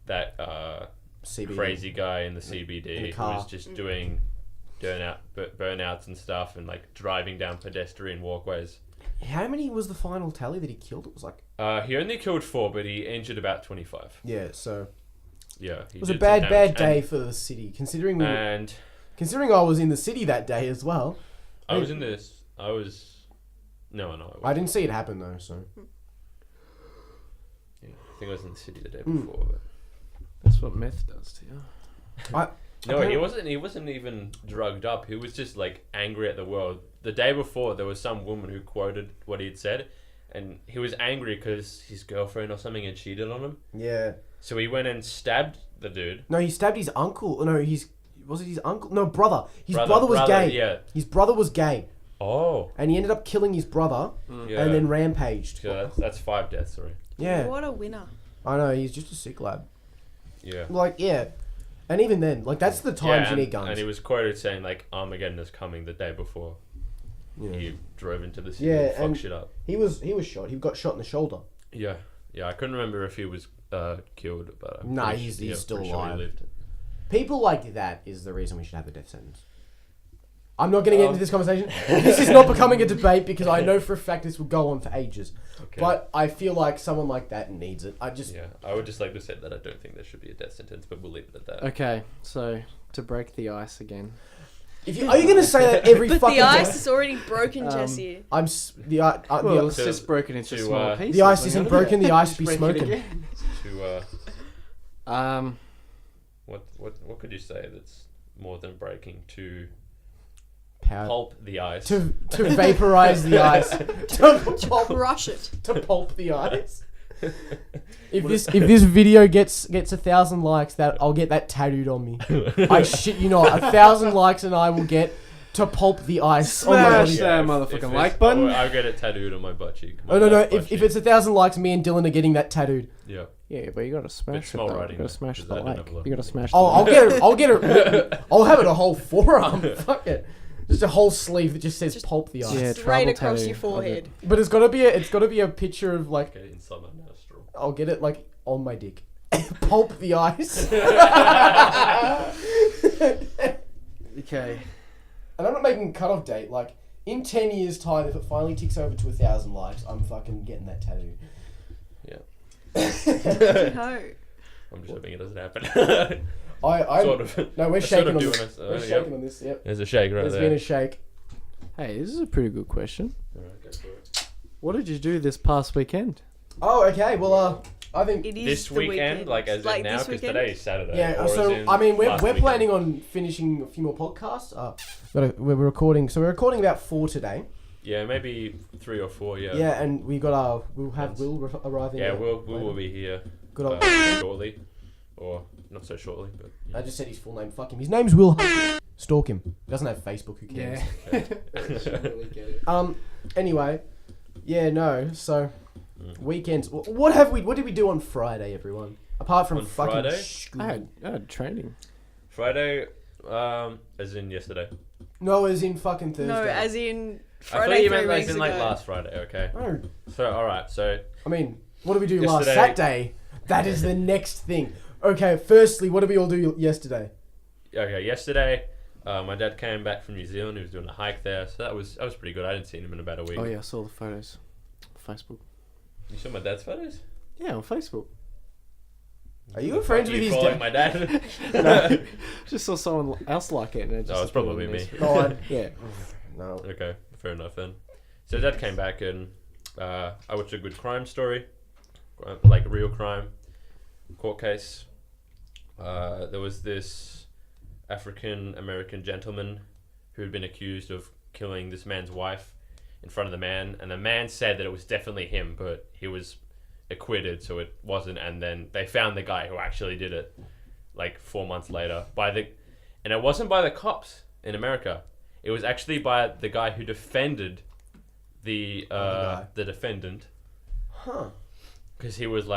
B: that
A: CBD.
B: crazy guy in the CBD
A: in the
B: who
A: car.
B: was just doing burnouts and stuff and like driving down pedestrian walkways.
A: How many was the final tally that he killed? It was like...
B: He only killed 4, but he injured about 25.
A: Yeah, so...
B: Yeah, he
A: It was a
B: did some
A: bad
B: damage.
A: day for the city. Considering considering I was in the city that day as well.
B: I was in this. I was. No.
A: I didn't see it happen though, so...
B: Yeah, I think I was in the city the day
A: Mm.
B: before. But...
C: That's what meth does to you.
B: No,
A: Apparently-
B: he wasn't. He wasn't even drugged up. He was just like angry at the world. The day before, there was some woman who quoted what he'd said, and he was angry because his girlfriend or something had cheated on him.
A: Yeah.
B: So he went and stabbed the dude.
A: No, he stabbed his uncle. No, was it his uncle? No, brother. His brother was gay.
B: Yeah.
A: His brother was gay.
B: Oh.
A: And he ended up killing his brother
B: Yeah.
A: and then rampaged.
B: So that's 5 deaths, sorry.
A: Yeah.
D: What a winner.
A: I know, he's just a sick lad.
B: Yeah.
A: Like, yeah. And even then, like, that's the times you need guns.
B: And he was quoted saying like Armageddon is coming the day before.
A: Yeah.
B: He drove into the city
A: Yeah,
B: and
A: and-
B: fucked shit up.
A: He was shot. He got shot in the shoulder.
B: Yeah. Yeah, I couldn't remember if he was killed, but I'm
A: Nah,
B: pretty
A: he's still
B: pretty sure he
A: alive.
B: lived.
A: People like that is the reason we should have the death sentence. I'm not going to get into this conversation. This is not becoming a debate because I know for a fact this will go on for ages.
B: Okay.
A: But I feel like someone like that needs it.
B: Yeah, I would just like to say that I don't think there should be a death sentence, but we'll leave it at that.
C: Okay, so to break the ice again.
A: Are you going to say that every
D: But
A: fucking
D: the ice
A: day?
D: is already broken, Jesse.
C: Well, it's just broken into
B: to,
C: small pieces.
A: the ice
C: like,
A: isn't
C: how do
A: broken,
C: you-
A: the ice
C: just
A: be
C: break it
A: smoking.
C: again?
B: To what could you say that's more than breaking? To
A: Power.
B: pulp the ice.
A: To vaporize the ice.
D: To crush it.
A: To pulp the ice. If this video gets 1,000 likes, that I'll get that tattooed on me. I shit you not. 1,000 likes and I will get to pulp the ice on my
C: Smash
A: body.
C: that
B: if
C: motherfucking
B: it's-
C: like button.
B: I'll get it tattooed on my butt cheek.
A: Oh no! If it's 1,000 likes, me and Dylan are getting that tattooed.
B: Yeah.
C: Yeah, but you gotta smash it.
B: small
C: Though.
B: writing,
C: You gotta
B: though,
C: smash
B: 'cause
C: the
B: I don't
C: like.
B: have a lot
C: You
B: of
C: gotta smash.
A: Oh,
C: the
A: I'll
C: like.
A: get it. I'll get it. I'll have it a whole forearm. Fuck it. Just a whole sleeve that just says
D: Just-
A: "pulp the ice."
C: Yeah,
D: Straight
C: travel
D: across
C: tattoo
D: your
C: of
D: forehead.
C: it.
A: But it's gotta be a picture of like
B: Okay, inside my nostril.
A: I'll get it like on my dick. Pulp the ice.
C: Okay.
A: And I'm not making a cutoff date. Like in 10 years' time, if it finally ticks over to 1,000 likes, I'm fucking getting that tattoo.
D: No.
B: I'm just hoping it doesn't happen.
A: I
B: sort of.
A: no, we're
B: I
A: shaking
B: sort of
A: on
B: do
A: this.
B: when I-
A: We're
B: yep.
A: shaking on this. Yep.
B: There's a shake right
A: There's
B: there.
A: been a shake.
C: Hey, this is a pretty good question.
B: Alright, go for it.
C: What did you do this past weekend?
A: Oh, okay. Well, I think
D: It is
B: This
D: the
B: weekend, like as
D: like
B: in now,
D: this
B: because
D: weekend?
B: today is Saturday.
A: yeah.
B: or
A: So
B: as in
A: I mean, we're
B: last
A: we're
B: weekend.
A: planning on finishing a few more podcasts. We're recording. So we're recording about 4 today.
B: Yeah, maybe 3 or 4. Yeah.
A: Yeah, and we'll have Will arriving.
B: Yeah,
A: later.
B: Will will be here
A: Good old.
B: shortly, or not so shortly, but.
A: I just said his full name. Fuck him. His name's Will. Stalk him. He doesn't have Facebook. Who cares? Anyway, yeah, no. So weekends. What did we do on Friday, everyone? Apart from
B: On
A: fucking
B: Friday?
A: school.
C: I had training.
B: Friday, as in yesterday.
A: No, as in fucking Thursday.
D: No, as in
B: I
D: Friday
B: thought you
D: 3
B: meant as
D: weeks
B: in
D: ago.
B: like last Friday. Okay.
A: No,
B: So all right. So
A: I mean, what did we do last
B: Yesterday-
A: Saturday? That is the next thing. Okay, firstly, what did we all do yesterday?
B: okay, yesterday, my dad came back from New Zealand. He was doing a hike there, so that was pretty good. I hadn't seen him in about a week.
C: Oh yeah, I saw the photos. Facebook.
B: You saw my dad's photos?
C: Yeah, on Facebook.
A: Are you friends with his
B: following
A: dad?
B: my dad?
C: No, just saw someone else like it. And it just
B: it's probably me.
A: Oh,
C: Yeah.
A: no.
B: Okay, fair enough then. So dad came back and I watched a good crime story, like real crime, court case. There was this African American gentleman who had been accused of killing this man's wife in front of the man, and the man said that it was definitely him, but he was acquitted, so it wasn't. And then they found the guy who actually did it, like 4 months later, and it wasn't by the cops in America. It was actually by the guy who defended the defendant, because he was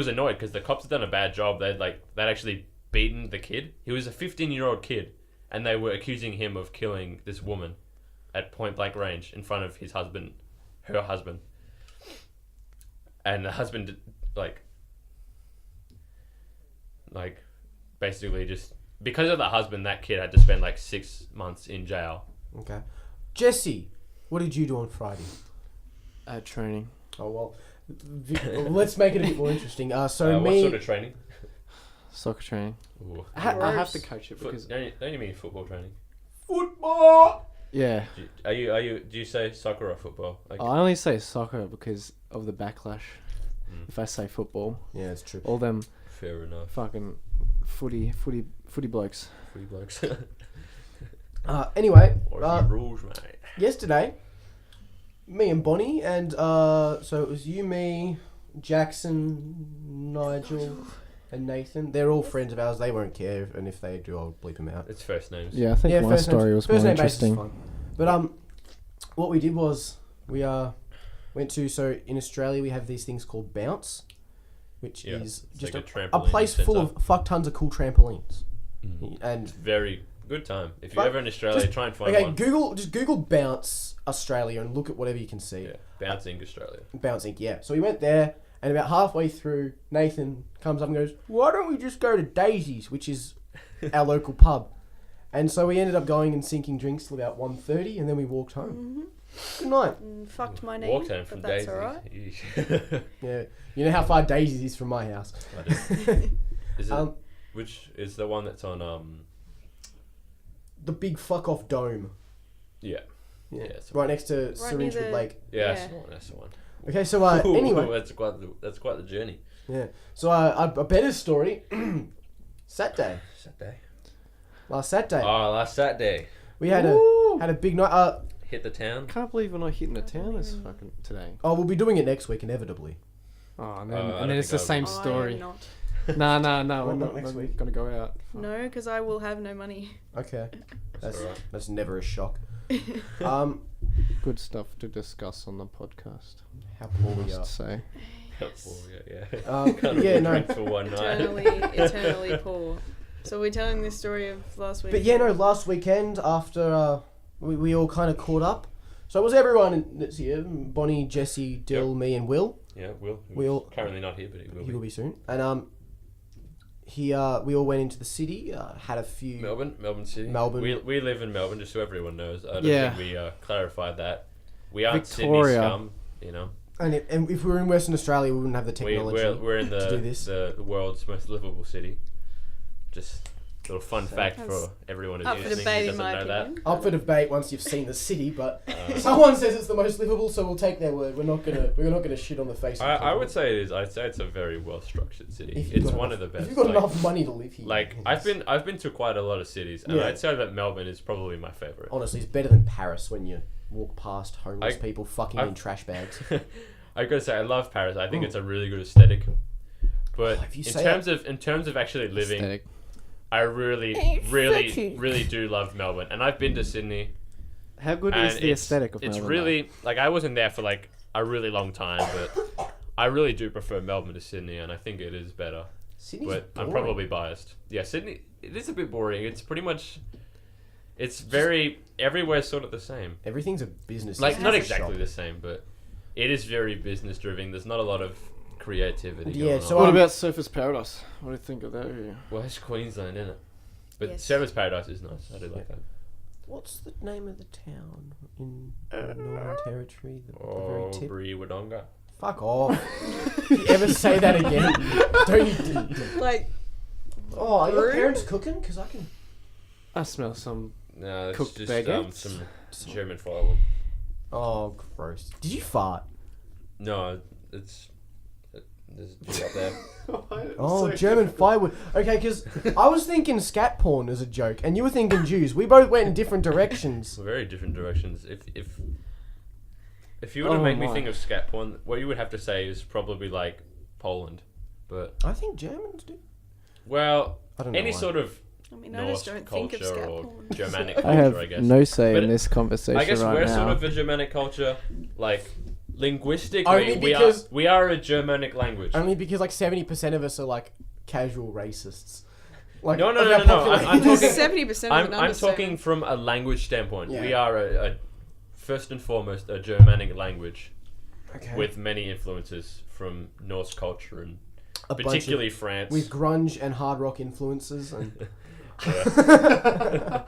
B: annoyed because the cops had done a bad job. They'd actually beaten the kid. He was a 15-year-old kid, and they were accusing him of killing this woman at point blank range in front of her husband. And the husband, basically just because of the husband, that kid had to spend 6 months in jail.
A: Okay. Jesse, what did you do on Friday?
C: Training.
A: Oh, well, let's make it a bit more interesting.
B: What sort of training?
C: Soccer training.
B: Ooh.
C: I have to coach it because
B: Don't you mean football training?
A: Football!
C: yeah.
B: Do you say soccer or football?
C: I only say soccer because of the backlash. If I say football,
A: Yeah, it's true.
C: all them
B: Fair enough.
C: fucking footy blokes.
B: Free blokes.
A: Anyway,
B: rules, mate.
A: yesterday, me and Bonnie, and so it was you, me, Jackson, Nigel, and Nathan. They're all friends of ours. They won't care, and if they do, I'll bleep them out.
B: It's first names.
C: Yeah, I think my
A: first
C: story
A: name-
C: was
A: first
C: more
A: name basis is
C: interesting.
A: fine. But what we did was we went to, so in Australia we have these things called bounce, which
B: Yeah,
A: is
B: it's
A: just
B: like a
A: a
B: trampoline
A: place full
B: centre.
A: of fuck tons of cool trampolines. And
B: Very good time. If
A: But
B: you're ever in Australia,
A: just-
B: try and find
A: okay,
B: one.
A: Google bounce Australia and look at whatever you can see.
B: Yeah, bouncing Australia.
A: Bouncing, yeah. So we went there, and about halfway through, Nathan comes up and goes, "Why don't we just go to Daisy's, which is our local pub?" And so we ended up going and sinking drinks till about 1:30, and then we walked home. Good night.
D: Fucked my name.
B: Walked home
D: but
B: from
D: that's
B: Daisy.
D: alright.
A: Yeah, you know how far Daisy's is from my house.
B: I do. Is it?
A: Um,
B: Which is the one that's on?
A: The big fuck off dome.
B: Yeah.
A: Yeah,
B: it's
A: right next to
D: near
A: Syringewood
D: the-
A: Lake.
B: Yeah,
D: Yeah.
B: That's the one. That's the one.
A: Okay, so
B: Ooh,
A: anyway,
B: that's quite the journey.
A: yeah. So a better story. Saturday,
B: Saturday.
A: last Saturday,
B: Oh, last Saturday.
A: we had
C: Woo!
A: a big night.
B: Hit the town.
C: Can't believe we're not hitting the town this fucking today.
A: Oh, we'll be doing it next week inevitably.
C: Oh, and
B: I
C: then,
B: don't
C: and then it's the
B: think
C: same
B: I'll-
D: I
C: story.
D: am not.
C: No,
A: Well,
C: we're
A: not
C: not
A: next week.
C: gonna go out.
D: No, because I will have no money.
A: Okay,
B: That's alright.
A: that's never a shock.
C: Good stuff to discuss on the podcast.
A: How poor we
C: Must
A: are.
C: say.
B: Can't
A: Yeah,
B: afford
A: no.
B: drinks for one night.
D: Eternally poor. So we're telling this story of last week.
A: But yeah, no, last weekend after we all kind of caught up. So it was everyone that's here: Bonnie, Jesse, Dill,
B: Yep.
A: me, and Will.
B: Yeah, Will.
A: We all-
B: Currently not here, but he will
A: He
B: be.
A: will be soon. And we all went into the city. Had a few.
B: Melbourne City.
A: Melbourne.
B: We live in Melbourne, just so everyone knows. I don't
C: Yeah.
B: think we clarified that. We aren't
C: Victoria.
B: Sydney scum, you know.
A: And if we were in Western Australia, we wouldn't have the technology.
B: We're in
A: to do this.
B: the world's most livable city. Just a little fun fact
D: That's
B: for everyone who's
D: up for
B: listening who
D: debate, in
B: doesn't
D: my
B: know that.
D: opinion.
A: Up for debate once you've seen the city, but
B: Uh,
A: someone says it's the most livable, so we'll take their word. We're not gonna shit on the face. of
B: I
A: people.
B: would say it is. I'd say it's a very well structured city.
A: If you've
B: It's
A: got
B: one
A: enough-
B: of the best.
A: If you've got
B: like,
A: enough money to live here,
B: like
A: yes.
B: I've been to quite a lot of cities, and
A: Yeah.
B: I'd say that Melbourne is probably my favorite.
A: Honestly, it's better than Paris when you walk past homeless
B: I-
A: people fucking
B: I've-
A: in trash bags.
B: I gotta say I love Paris. I think
A: Mm.
B: it's a really good aesthetic. But
A: Oh, if you
B: in
A: say
B: terms of actually living,
C: Aesthetic.
B: I really do love Melbourne, and I've been to Sydney.
C: How good
B: And
C: is the aesthetic of
B: It's
C: Melbourne?
B: really like I wasn't there for like a really long time, but I really do prefer Melbourne to Sydney, and I think it is better.
A: Sydney's
B: But I'm
A: boring.
B: probably biased. Yeah, Sydney. It is a bit boring. It's pretty much. It's very everywhere's sort of the same.
A: Everything's a business.
B: Like
A: It's
B: not
A: a
B: exactly
A: shop.
B: the same, but it is very business driven. There's not a lot of creativity.
A: Yeah,
B: going
A: so
B: on.
C: What about Surfers Paradise? What do you think of that area?
B: Well, it's Queensland, isn't it? But
D: Yes.
B: Surfers Paradise is nice. I do like that.
A: What's the name of the town in Northern Territory? The very
B: Oh,
A: tip.
B: Brie Wodonga.
A: Fuck off. If you ever say that again, don't you?
D: Like,
A: Oh, are your
D: Rude.
A: parents cooking? Because I can.
C: I smell some.
B: No, it's
C: Cooked
B: just
C: baguettes?
B: some German firewood.
A: Oh, gross. Did you fart?
B: No, there's a dude up there.
A: Oh, German firewood. Okay, because I was thinking scat porn as a joke, and you were thinking Jews. We both went in different directions.
B: Very different directions. If you were to
C: Oh
B: make me
C: my.
B: think of scat porn, what you would have to say is probably like Poland, but
A: I think Germans do.
B: well,
A: I don't know.
B: any
A: why.
B: sort of
D: I mean, I
B: Norse
D: just don't think of
B: culture
D: scat
B: or
D: porn.
B: Germanic
C: I
B: culture,
C: have
B: I guess.
C: no say
B: But
C: in this conversation
B: I guess
C: right
B: we're
C: now.
B: sort of a Germanic culture, like linguistically,
A: Only because-
B: we are a Germanic language.
A: Only because like 70% of us are like casual racists. Like,
B: No, no,
A: of
B: no,
A: our
B: no, no, I'm
A: population.
B: talking-
D: 70% of
B: I'm
D: an
B: talking
D: understatement.
B: from a language standpoint.
A: Yeah.
B: We are a first and foremost a Germanic language
A: Okay.
B: with many influences from Norse culture and
A: A bunch of-
B: particularly France.
A: with grunge and hard rock influences and.
B: Yeah.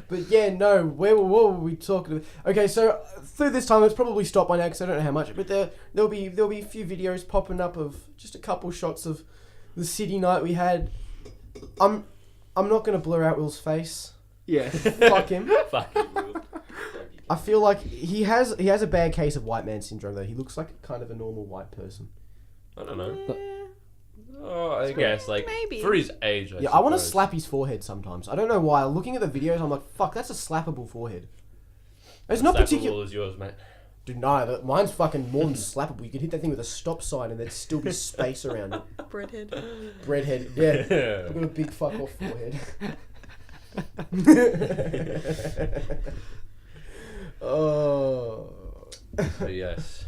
A: But yeah, no. What were we talking about? Okay, so through this time, it's probably stopped by now because I don't know how much. But there'll be a few videos popping up of just a couple shots of the city night we had. I'm not gonna blur out Will's face.
C: Yeah.
A: Fuck him.
B: Fuck you, Will.
A: I feel like he has a bad case of white man syndrome though. He looks like kind of a normal white person.
B: I don't know.
D: Yeah.
B: Oh, I guess like
D: Maybe.
B: for his age.
A: Yeah, I want to
B: suppose.
A: slap his forehead sometimes. I don't know why. Looking at the videos, I'm like, fuck, that's a slappable forehead. It's not
B: Slappable
A: particular.
B: as yours, mate.
A: Dude, no, mine's fucking more than slappable. You could hit that thing with a stop sign and there'd still be space around it.
D: Breadhead.
A: Breadhead, yeah.
B: Yeah.
A: I've got a big fuck off forehead. Oh.
B: But yes,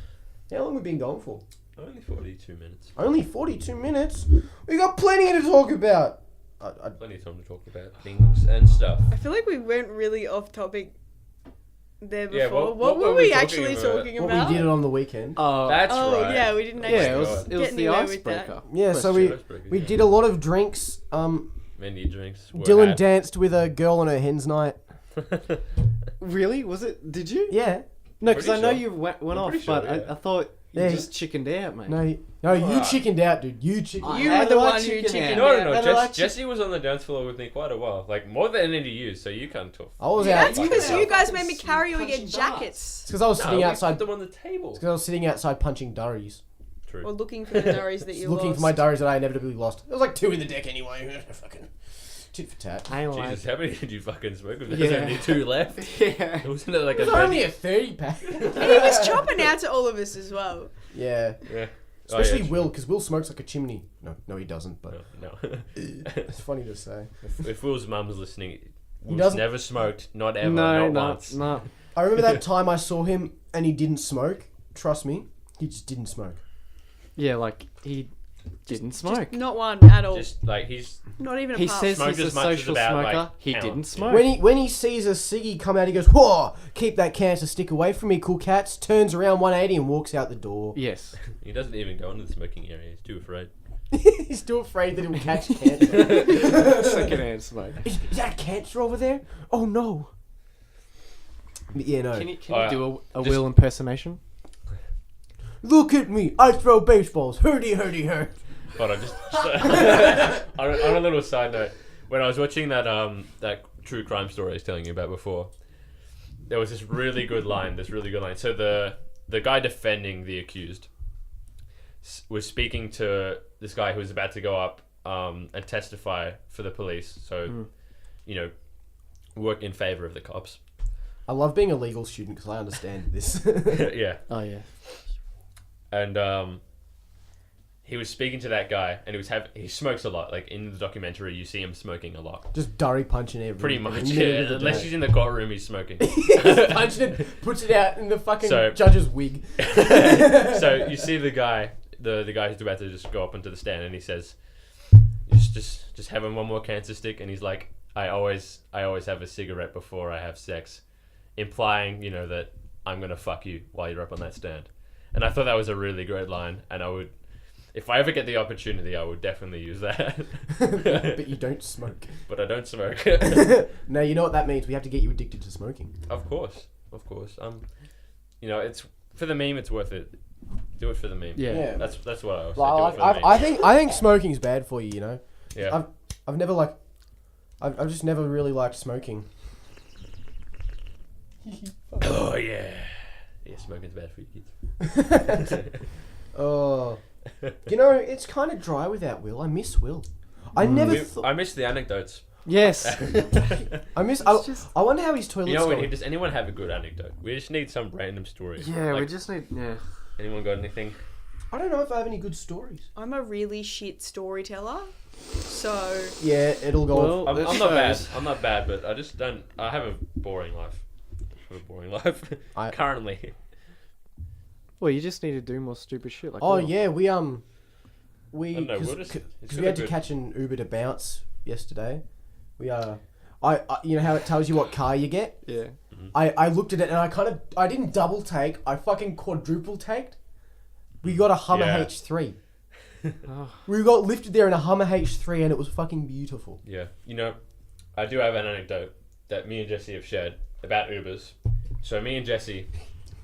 A: How long have we been going for?
B: only 42 minutes.
A: Only 42 minutes? We got plenty to talk about.
B: Plenty of time to talk about things and stuff.
D: I feel like we went really off topic there before.
B: Yeah,
D: what
B: what
D: were
B: were
D: we
B: we talking
D: actually
B: about?
D: talking
A: What
D: about?
A: we did it on the weekend.
B: That's
D: oh,
B: right.
D: yeah, we didn't actually
C: Yeah, it was
B: God.
C: the
D: Get anywhere with
C: icebreaker.
A: Yeah, so we did a lot of drinks.
B: Many drinks. were
A: Dylan
B: had.
A: danced with a girl on her hen's night.
C: Really? Was it? Did you?
A: Yeah.
C: No, because
B: Pretty
C: I know
B: sure.
C: you went
B: I'm
C: off,
B: pretty sure,
C: but
B: yeah.
C: I thought you
A: Yeah,
C: just chickened out, mate.
A: No, you
B: Ah.
A: chickened out, dude. You chickened
C: I
D: You
C: had
D: were the
C: to
D: one
C: like
D: who
C: chicken
D: chickened
C: out.
B: No,
D: Yeah.
B: no,
C: And
B: no.
C: I like
B: Jesse was on the dance floor with me quite a while, like more than any of you. So you can't talk.
A: I was
D: Yeah,
A: out.
D: that's
B: Fucking
D: because
B: hell.
D: you guys made me carry all your
C: Punching darts.
D: jackets.
A: It's because I was
B: No,
A: sitting
B: we
A: outside.
B: put them on the table.
A: Because I was sitting outside punching durries.
B: True.
D: Or looking for the durries that you
A: Looking
D: lost.
A: for my durries that I inevitably lost. There was like 2 in the deck anyway. Fucking tit for tat.
C: I like.
B: Jesus, how many did you fucking smoke? There's
C: Yeah.
B: only 2 left.
C: Yeah.
B: Wasn't it like
A: It
B: a
A: was only a 30 pack.
D: And he was chopping out to all of us as well.
A: Yeah.
B: Yeah.
A: Especially
B: Oh, yeah,
A: Will, because Will smokes like a chimney. No, he doesn't, but
B: No.
A: it's funny to say.
B: if Will's mum's listening, Will's
A: doesn't-
B: never smoked, not ever,
C: No,
B: not
C: no,
B: once.
C: no.
A: I remember that time I saw him and he didn't smoke. Trust me, he just didn't smoke.
C: Yeah, like he didn't smoke.
D: Not one at all.
B: Just like he's
D: Not even a
C: He
D: puff.
C: says
B: Smoked
C: he's a
B: as much as
C: social
B: about,
C: smoker.
B: like,
C: He
B: count.
C: didn't smoke.
A: When he sees a ciggy come out, he goes, "Whoa! Keep that cancer stick away from me, cool cats." Turns around 180 and walks out the door.
C: Yes.
B: he doesn't even go into the smoking area. He's too afraid.
A: He's still afraid that he'll catch cancer.
C: Secondhand smoke.
A: Is that cancer over there? Oh no! But yeah, no.
C: Can you
B: Oh,
C: do a
B: just-
C: Will impersonation?
A: Look at me! I throw baseballs. Hurdy, hurdy, hurt.
B: Hold on, just on a little side note, when I was watching that true crime story I was telling you about before, there was this really good line. So the guy defending the accused was speaking to this guy who was about to go up and testify for the police. So, you know, work in favor of the cops.
A: I love being a legal student because I understand this.
B: Yeah.
C: Oh yeah.
B: And he was speaking to that guy, and he smokes a lot. Like in the documentary, you see him smoking a lot.
A: Just durry punching every
B: Pretty much,
A: minute
B: yeah.
A: of the
B: Unless
A: day.
B: he's in the courtroom, he's smoking.
A: Punching it, puts it out in the fucking
B: So-
A: judge's wig.
B: So you see the guy, the guy who's about to just go up into the stand, and he says, "Just having one more cancer stick," and he's like, "I always have a cigarette before I have sex," implying, you know, that I'm gonna fuck you while you're up on that stand. And I thought that was a really great line, and I would, if I ever get the opportunity, I would definitely use that.
A: But you don't smoke.
B: But I don't smoke.
A: No, you know what that means? We have to get you addicted to smoking.
B: Of course. You know, it's for the meme. It's worth it. Do it for the meme.
C: Yeah.
B: That's what I was
A: Like,
B: saying. Do it for the meme.
A: I think smoking's bad for you. You know.
B: Yeah.
A: I've never like. I've just never really liked smoking.
B: Oh yeah. Yeah, smoking's bad for you kids.
A: Oh. You know, it's kind of dry without Will. I miss Will. I never thought.
B: I miss the anecdotes.
C: Yes.
A: I miss. I wonder how his toilet's
B: You know what?
A: going.
B: Does anyone have a good anecdote? We just need some random story.
C: Yeah, we
B: Like,
C: just need. Yeah.
B: Anyone got anything?
A: I don't know if I have any good stories.
D: I'm a really shit storyteller, so
A: Yeah, it'll go.
C: Well,
B: I'm
C: It
B: not bad.
C: shows.
B: I'm not bad, but I just don't. I have a boring life. Currently.
C: Well, you just need to do more stupid shit. Like
A: Oh
C: Will.
A: yeah, we
B: I don't know, we'll just- it's
A: because we
B: really
A: had to
B: good.
A: catch an Uber to bounce yesterday. We I you know how it tells you what car you get.
C: Yeah.
A: I looked at it and I didn't double take. I fucking quadruple taked. We got a Hummer
B: Yeah.
A: H3.
C: Oh.
A: We got lifted there in a Hummer H3 and it was fucking beautiful.
B: Yeah. You know, I do have an anecdote that me and Jesse have shared about Ubers. So me and Jesse,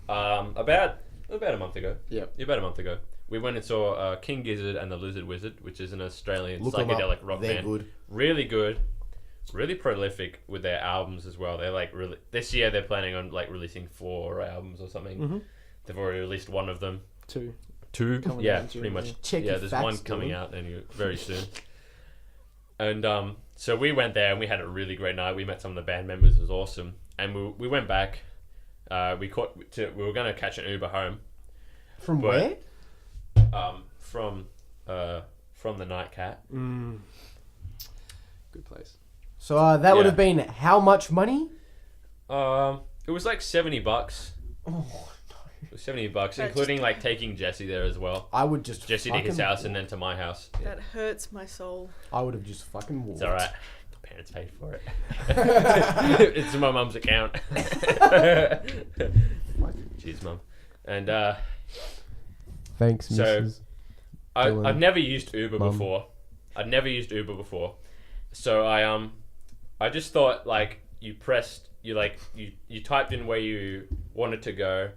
B: about a month ago.
C: Yep.
B: About a month ago. We went and saw King Gizzard and the Lizard Wizard, which is an Australian
A: Look 'em up.
B: psychedelic rock
A: They're
B: band.
A: good.
B: Really good. Really prolific with their albums as well. They're like really this year they're planning on like releasing 4 albums or something.
C: Mhm.
B: They've already released one of them.
C: 2.
B: 2?
C: Coming
B: Yeah,
C: out in June,
B: pretty much.
C: yeah.
A: Check
B: Yeah,
A: your
B: there's
A: facts,
B: one coming
A: Dylan.
B: out very soon. And so we went there and we had a really great night. We met some of the band members. It was awesome. And we went back. We were going to catch an Uber home.
A: From
B: But-
A: where?
B: From the Nightcat.
C: Good place.
A: So that would
B: Yeah.
A: have been how much money?
B: It was like $70.
A: Oh,
B: It was $70,
D: That
B: including like taking Jesse there as well.
A: I would just
B: Jesse to his
A: fucking
B: house and then to my house. Yeah.
D: that hurts my soul.
A: I would have just fucking walked.
B: It's alright. The parents paid for it. It's in my mum's account. Cheers, mum. And
A: Thanks,
B: So-
A: Mrs.
B: I've
A: Dylan.
B: never used Uber
A: Mum.
B: before. I'd never used Uber before. So I just thought like you typed in where you wanted to go,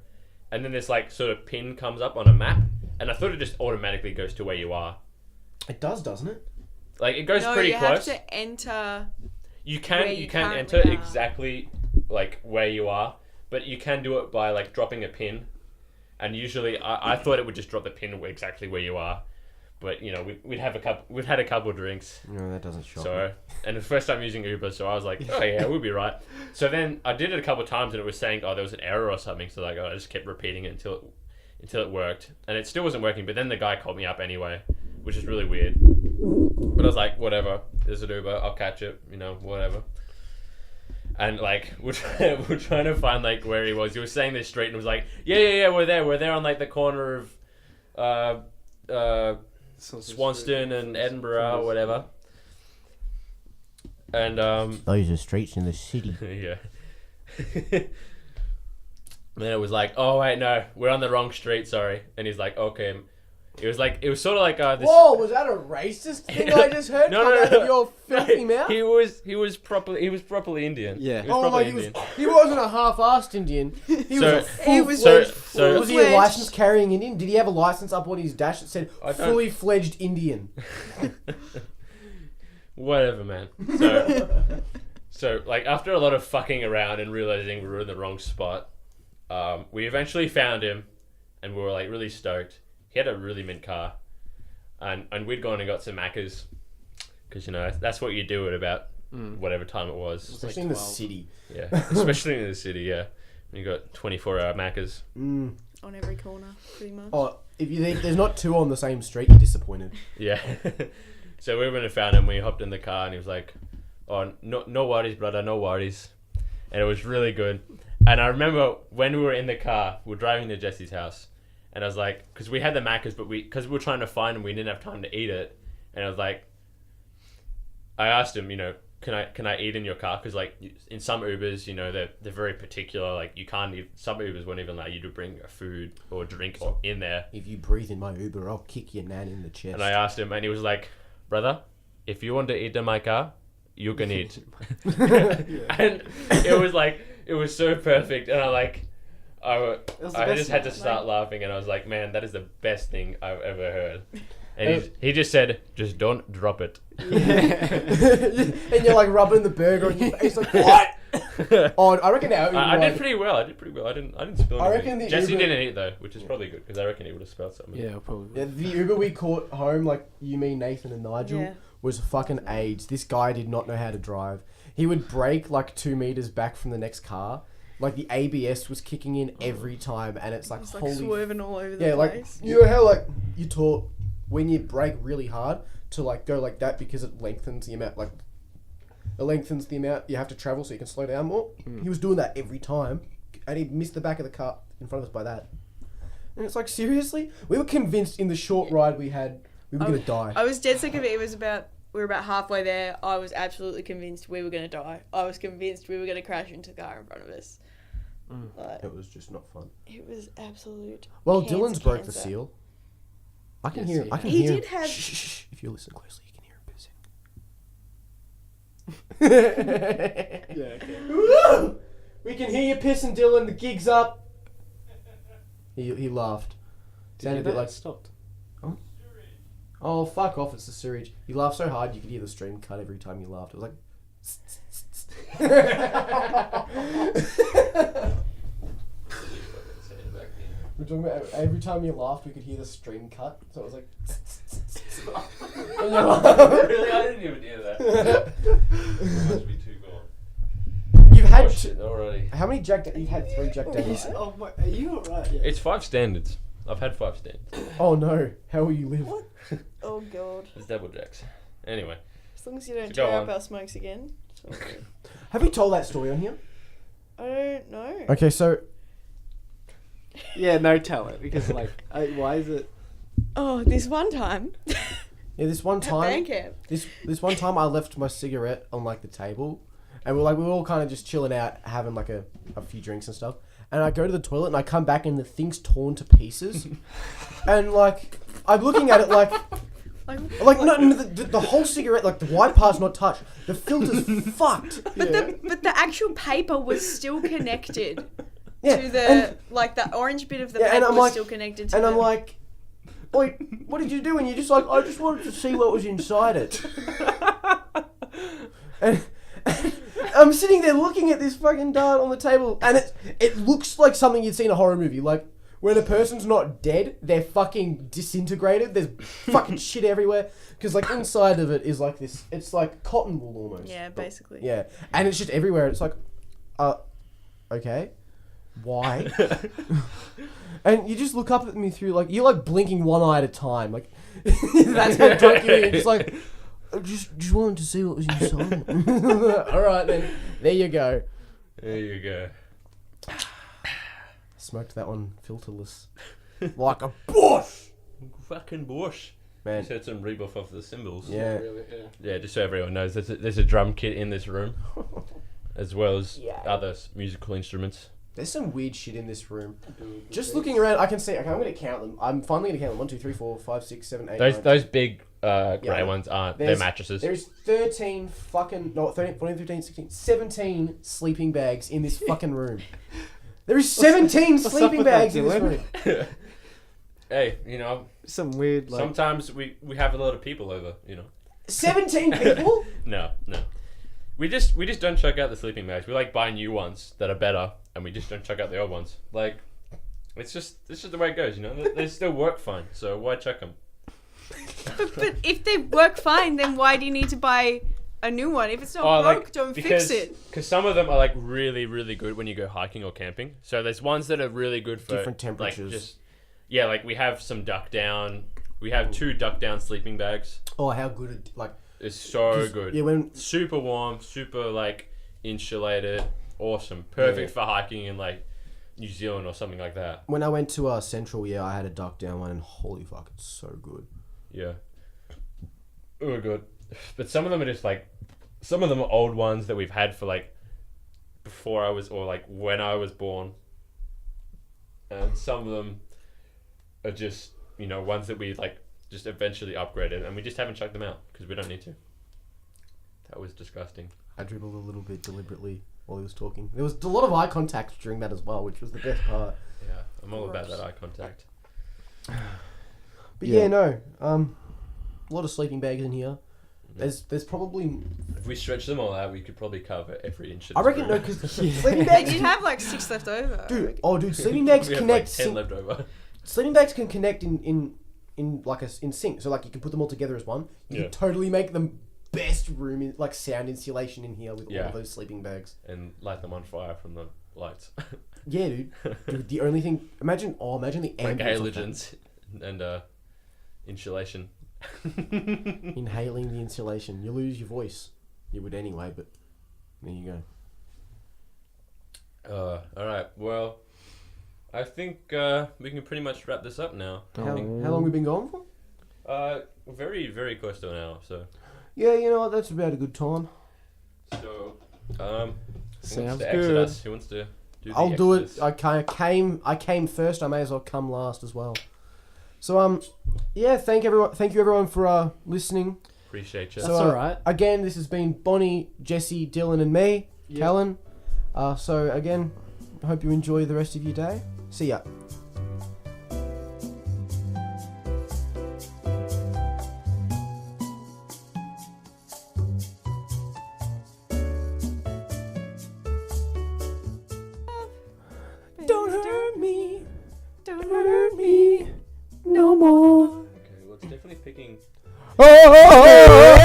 B: and then this like sort of pin comes up on a map, and I thought it just automatically goes to where you are.
A: It does, doesn't it?
B: Like it goes
D: No,
B: pretty
D: you
B: close.
D: have to enter.
B: You
D: where
B: can
D: you
B: enter
D: currently are.
B: exactly like where you are, but you can do it by like dropping a pin. And usually, I thought it would just drop the pin exactly where you are, but you know we'd had a couple drinks,
A: No, that doesn't shock me.
B: so and the first time using Uber, so I was like, oh yeah, we'll be right. So then I did it a couple times, and it was saying, oh, there was an error or something. So like, I just kept repeating it until it worked, and it still wasn't working. But then the guy called me up anyway, which is really weird. But I was like, whatever, there's an Uber, I'll catch it, you know, whatever. And like we're trying to find like where he was. He was saying this street and was like, yeah, we're there on like the corner of Swanston and Edinburgh or whatever. And
A: Those are streets in the city.
B: yeah. And then it was like, oh wait, no, we're on the wrong street, sorry. And he's like, okay. It was sort of like this.
A: Whoa, was that a racist thing I just heard
B: No,
A: come
B: no,
A: out
B: no.
A: of your filthy mouth?
B: He was properly Indian.
C: Yeah.
B: He was
A: Oh,
B: properly
A: like
B: Indian.
A: he wasn't a half-assed Indian. He
B: So-
A: was a
D: He
A: full
D: was
A: fledged.
B: so-
A: Was he a
D: full-fledged-
A: license carrying Indian? Did he have a license up on his dash that said
B: I don't-
A: fully fledged Indian?
B: Whatever, man. So like after a lot of fucking around and realizing we were in the wrong spot, we eventually found him, and we were like really stoked. He had a really mint car, and we'd gone and got some Maccas, because you know that's what you do at about whatever time it was.
A: Especially in the city.
B: Yeah, especially in the city. Yeah, you got 24-hour Maccas.
A: Mm.
D: On every corner, pretty much.
A: Oh, if you think there's not two on the same street, you're disappointed.
B: Yeah. So we went and found him. We hopped in the car, and he was like, "Oh, no worries, brother, no worries." And it was really good. And I remember when we were in the car, we were driving to Jesse's house, and I was like, because we had the Maccas, but because we were trying to find him, we didn't have time to eat it. And I was like, I asked him, you know, can I eat in your car? Because like in some Ubers, you know, they're very particular. Like you can't. Some Ubers won't even allow you to bring a food or drink in there.
A: If you breathe in my Uber, I'll kick your nan in the chest.
B: And I asked him, and he was like, brother, if you want to eat in my car, you can eat. And it was like, it was so perfect. And
C: was the
B: I
C: best
B: just had to
C: one.
B: start laughing, and I was like, man, that is the best thing I've ever heard. And he just said, just don't drop it.
A: And you're like rubbing the burger on your face, like what? Oh, I reckon our Uber
B: I did
A: ride-
B: pretty well. I didn't spill
A: I
B: anything.
A: reckon the
B: Jesse
A: Uber-
B: didn't eat though, which is probably good because I reckon he would have spilled something.
C: Yeah, probably.
A: Yeah, the Uber we caught home, like you, me, Nathan, and Nigel,
D: Yeah.
A: was fucking AIDS. This guy did not know how to drive. He would brake like 2 meters back from the next car. Like the ABS was kicking in every time, and it's like
D: It's like
A: holy.
D: swerving all over the
A: Yeah, like
D: place.
A: you know how like you taught when you brake really hard to like go like that because it lengthens the amount you have to travel so you can slow down more. He was doing that every time, and he missed the back of the car in front of us by that. And it's like seriously, we were convinced in the short ride we had we were gonna die.
D: I was dead sick of it. We were about halfway there. I was absolutely convinced we were going to die. I was convinced we were going to crash into the car in front of us. Like,
A: It was just not fun.
D: it was absolute.
A: Well,
D: cancer,
A: Dylan's broke the
D: cancer.
A: seal. I can
C: Yes,
A: hear.
C: he
A: I can
D: has. He
A: hear.
D: did have-
A: Shh, shh, shh. If you listen closely, you can hear him pissing.
C: Yeah, okay.
A: Woo! We can hear you pissing, Dylan. The gig's up. He laughed. Sounded a bit like
C: stopped.
A: oh fuck off! It's the sewage. He laughed so hard you could hear the stream cut every time he laughed. It was like. We're talking about every time you laughed, we could hear the stream cut. So it was like. And you're like-
B: Really, I didn't even hear that. Must be too gone.
A: You've had
B: Oh, shit, already.
A: how many Jack? You've had 3 Jack Daniels.
C: Oh my, are you alright? Yeah.
B: It's 5 standards. I've had 5 standards.
A: Oh no! How will you live?
D: Oh god!
B: It's double jacks. Anyway,
D: As long as you don't
B: So go
D: tear up
B: on.
D: our smokes again. It's all good.
A: Have we told that story on here?
D: I don't know.
A: Okay, so
C: Yeah, no, tell it because like, why is it?
D: Oh, this one time.
A: yeah, this one
D: At
A: time,
D: band camp.
A: this one time, I left my cigarette on like the table, and we were all kind of just chilling out, having like a few drinks and stuff. And I go to the toilet and I come back and the thing's torn to pieces, and like I'm looking at it like no, the whole cigarette, like the white part's not touched, the filter's fucked.
D: But the actual paper was still connected
A: Yeah,
D: to the
A: and-
D: the orange bit of the
A: Yeah, and
D: paper
A: I'm
D: was
A: like-
D: still connected to
A: And I'm
D: the-
A: like, wait, what did you do? And you're just like, I just wanted to see what was inside it. and I'm sitting there looking at this fucking dart on the table, and it looks like something you'd see in a horror movie. Like, when a person's not dead, they're fucking disintegrated. There's fucking shit everywhere. Because, like, inside of it is like this, it's like cotton wool almost.
D: Yeah, basically.
A: Yeah. And it's just everywhere. It's like, okay. Why? And you just look up at me through, like, you're like blinking one eye at a time. Like, that's how drunk you are. You're just like, I just wanted to see what was inside. Alright then, there you go.
B: there you go.
A: Smoked that one filterless. Like a bush!
B: Fucking bush.
A: Man,
B: Just heard some rebuff of the cymbals.
A: yeah.
C: Really, yeah.
B: Yeah, just so everyone knows, there's a drum kit in this room, as well as
A: Yeah.
B: other musical instruments.
A: There's some weird shit in this room. Just looking around, I can see, okay, I'm going to count them. I'm finally going to count them. 1, 2, 3, 4, 5, 6, 7, 8,
B: Those
A: 9,
B: those big grey
A: Yeah.
B: ones aren't. They're
A: There's-
B: mattresses.
A: There's 13 fucking, no, 13, 14, 15, 16, 17 sleeping bags in this fucking room. There is 17
C: what's up
A: sleeping
C: with that,
A: bags in this
C: Dylan?
A: room.
B: Hey, you know,
C: Some weird like.
B: sometimes we have a lot of people over. You know.
A: 17 people?
B: No. We just don't chuck out the sleeping bags. We like buy new ones that are better, and we just don't chuck out the old ones. Like, it's just the way it goes. You know, they still work fine. So why chuck them?
D: But if they work fine, then why do you need to buy a new one? If it's not broke, don't fix it.
B: Because some of them are like really, really good when you go hiking or camping. So there's ones that are really good for
A: Different temperatures.
B: Like yeah, like we have some duck down. We have 2 duck down sleeping bags.
A: Oh, how good it, like...
B: It's so good.
A: Yeah, when...
B: Super warm, super like insulated, awesome, perfect
A: Yeah.
B: for hiking in like New Zealand or something like that.
A: When I went to Central, yeah, I had a duck down one, and holy fuck, it's so good.
B: Yeah. Oh good. But some of them are just like, some of them are old ones that we've had for like before I was, or like when I was born, and some of them are just, you know, ones that we like just eventually upgraded, and we just haven't chucked them out because we don't need to. That was disgusting.
A: I dribbled a little bit deliberately while he was talking. There was a lot of eye contact during that as well, which was the best part.
B: Yeah, I'm all about that eye contact.
A: But
C: Yeah.
A: yeah, no. A lot of sleeping bags in here. There's probably.
B: If we stretch them all out, we could probably cover every inch of
A: I
B: this
A: reckon
B: room.
A: no, because sleeping
D: And
A: bags.
D: you'd have like 6 left over.
A: Dude, sleeping bags
B: we have
A: connect.
B: like 10 left over.
A: Sleeping bags can connect in sync, so like you can put them all together as one. You
B: Yeah.
A: can totally make them best room in, like sound insulation in here with all
B: Yeah.
A: of those sleeping bags.
B: And light them on fire from the lights.
A: Yeah, dude. The only thing, imagine the
B: like
A: ambience of that.
B: halogens and insulation.
A: Inhaling the insulation, you lose your voice. You would anyway, but there you go.
B: Alright, well, I think we can pretty much wrap this up now.
A: How long we been going for?
B: Very, very close to an hour, so.
A: Yeah, you know what? That's about a good time.
B: So, who wants
C: Sounds
B: to exit
C: good.
B: us? Who wants to do the
A: I'll do it.
B: exodus?
A: I came first. I may as well come last as well. So yeah. Thank you everyone for listening.
B: Appreciate you.
C: That's
A: So,
C: alright.
A: Again, this has been Bonnie, Jesse, Dylan, and me,
C: Yep.
A: Callan. So again, I hope you enjoy the rest of your day. See ya. Don't hurt me. Don't hurt me no more.
B: Okay, well, it's definitely picking.
A: Oh!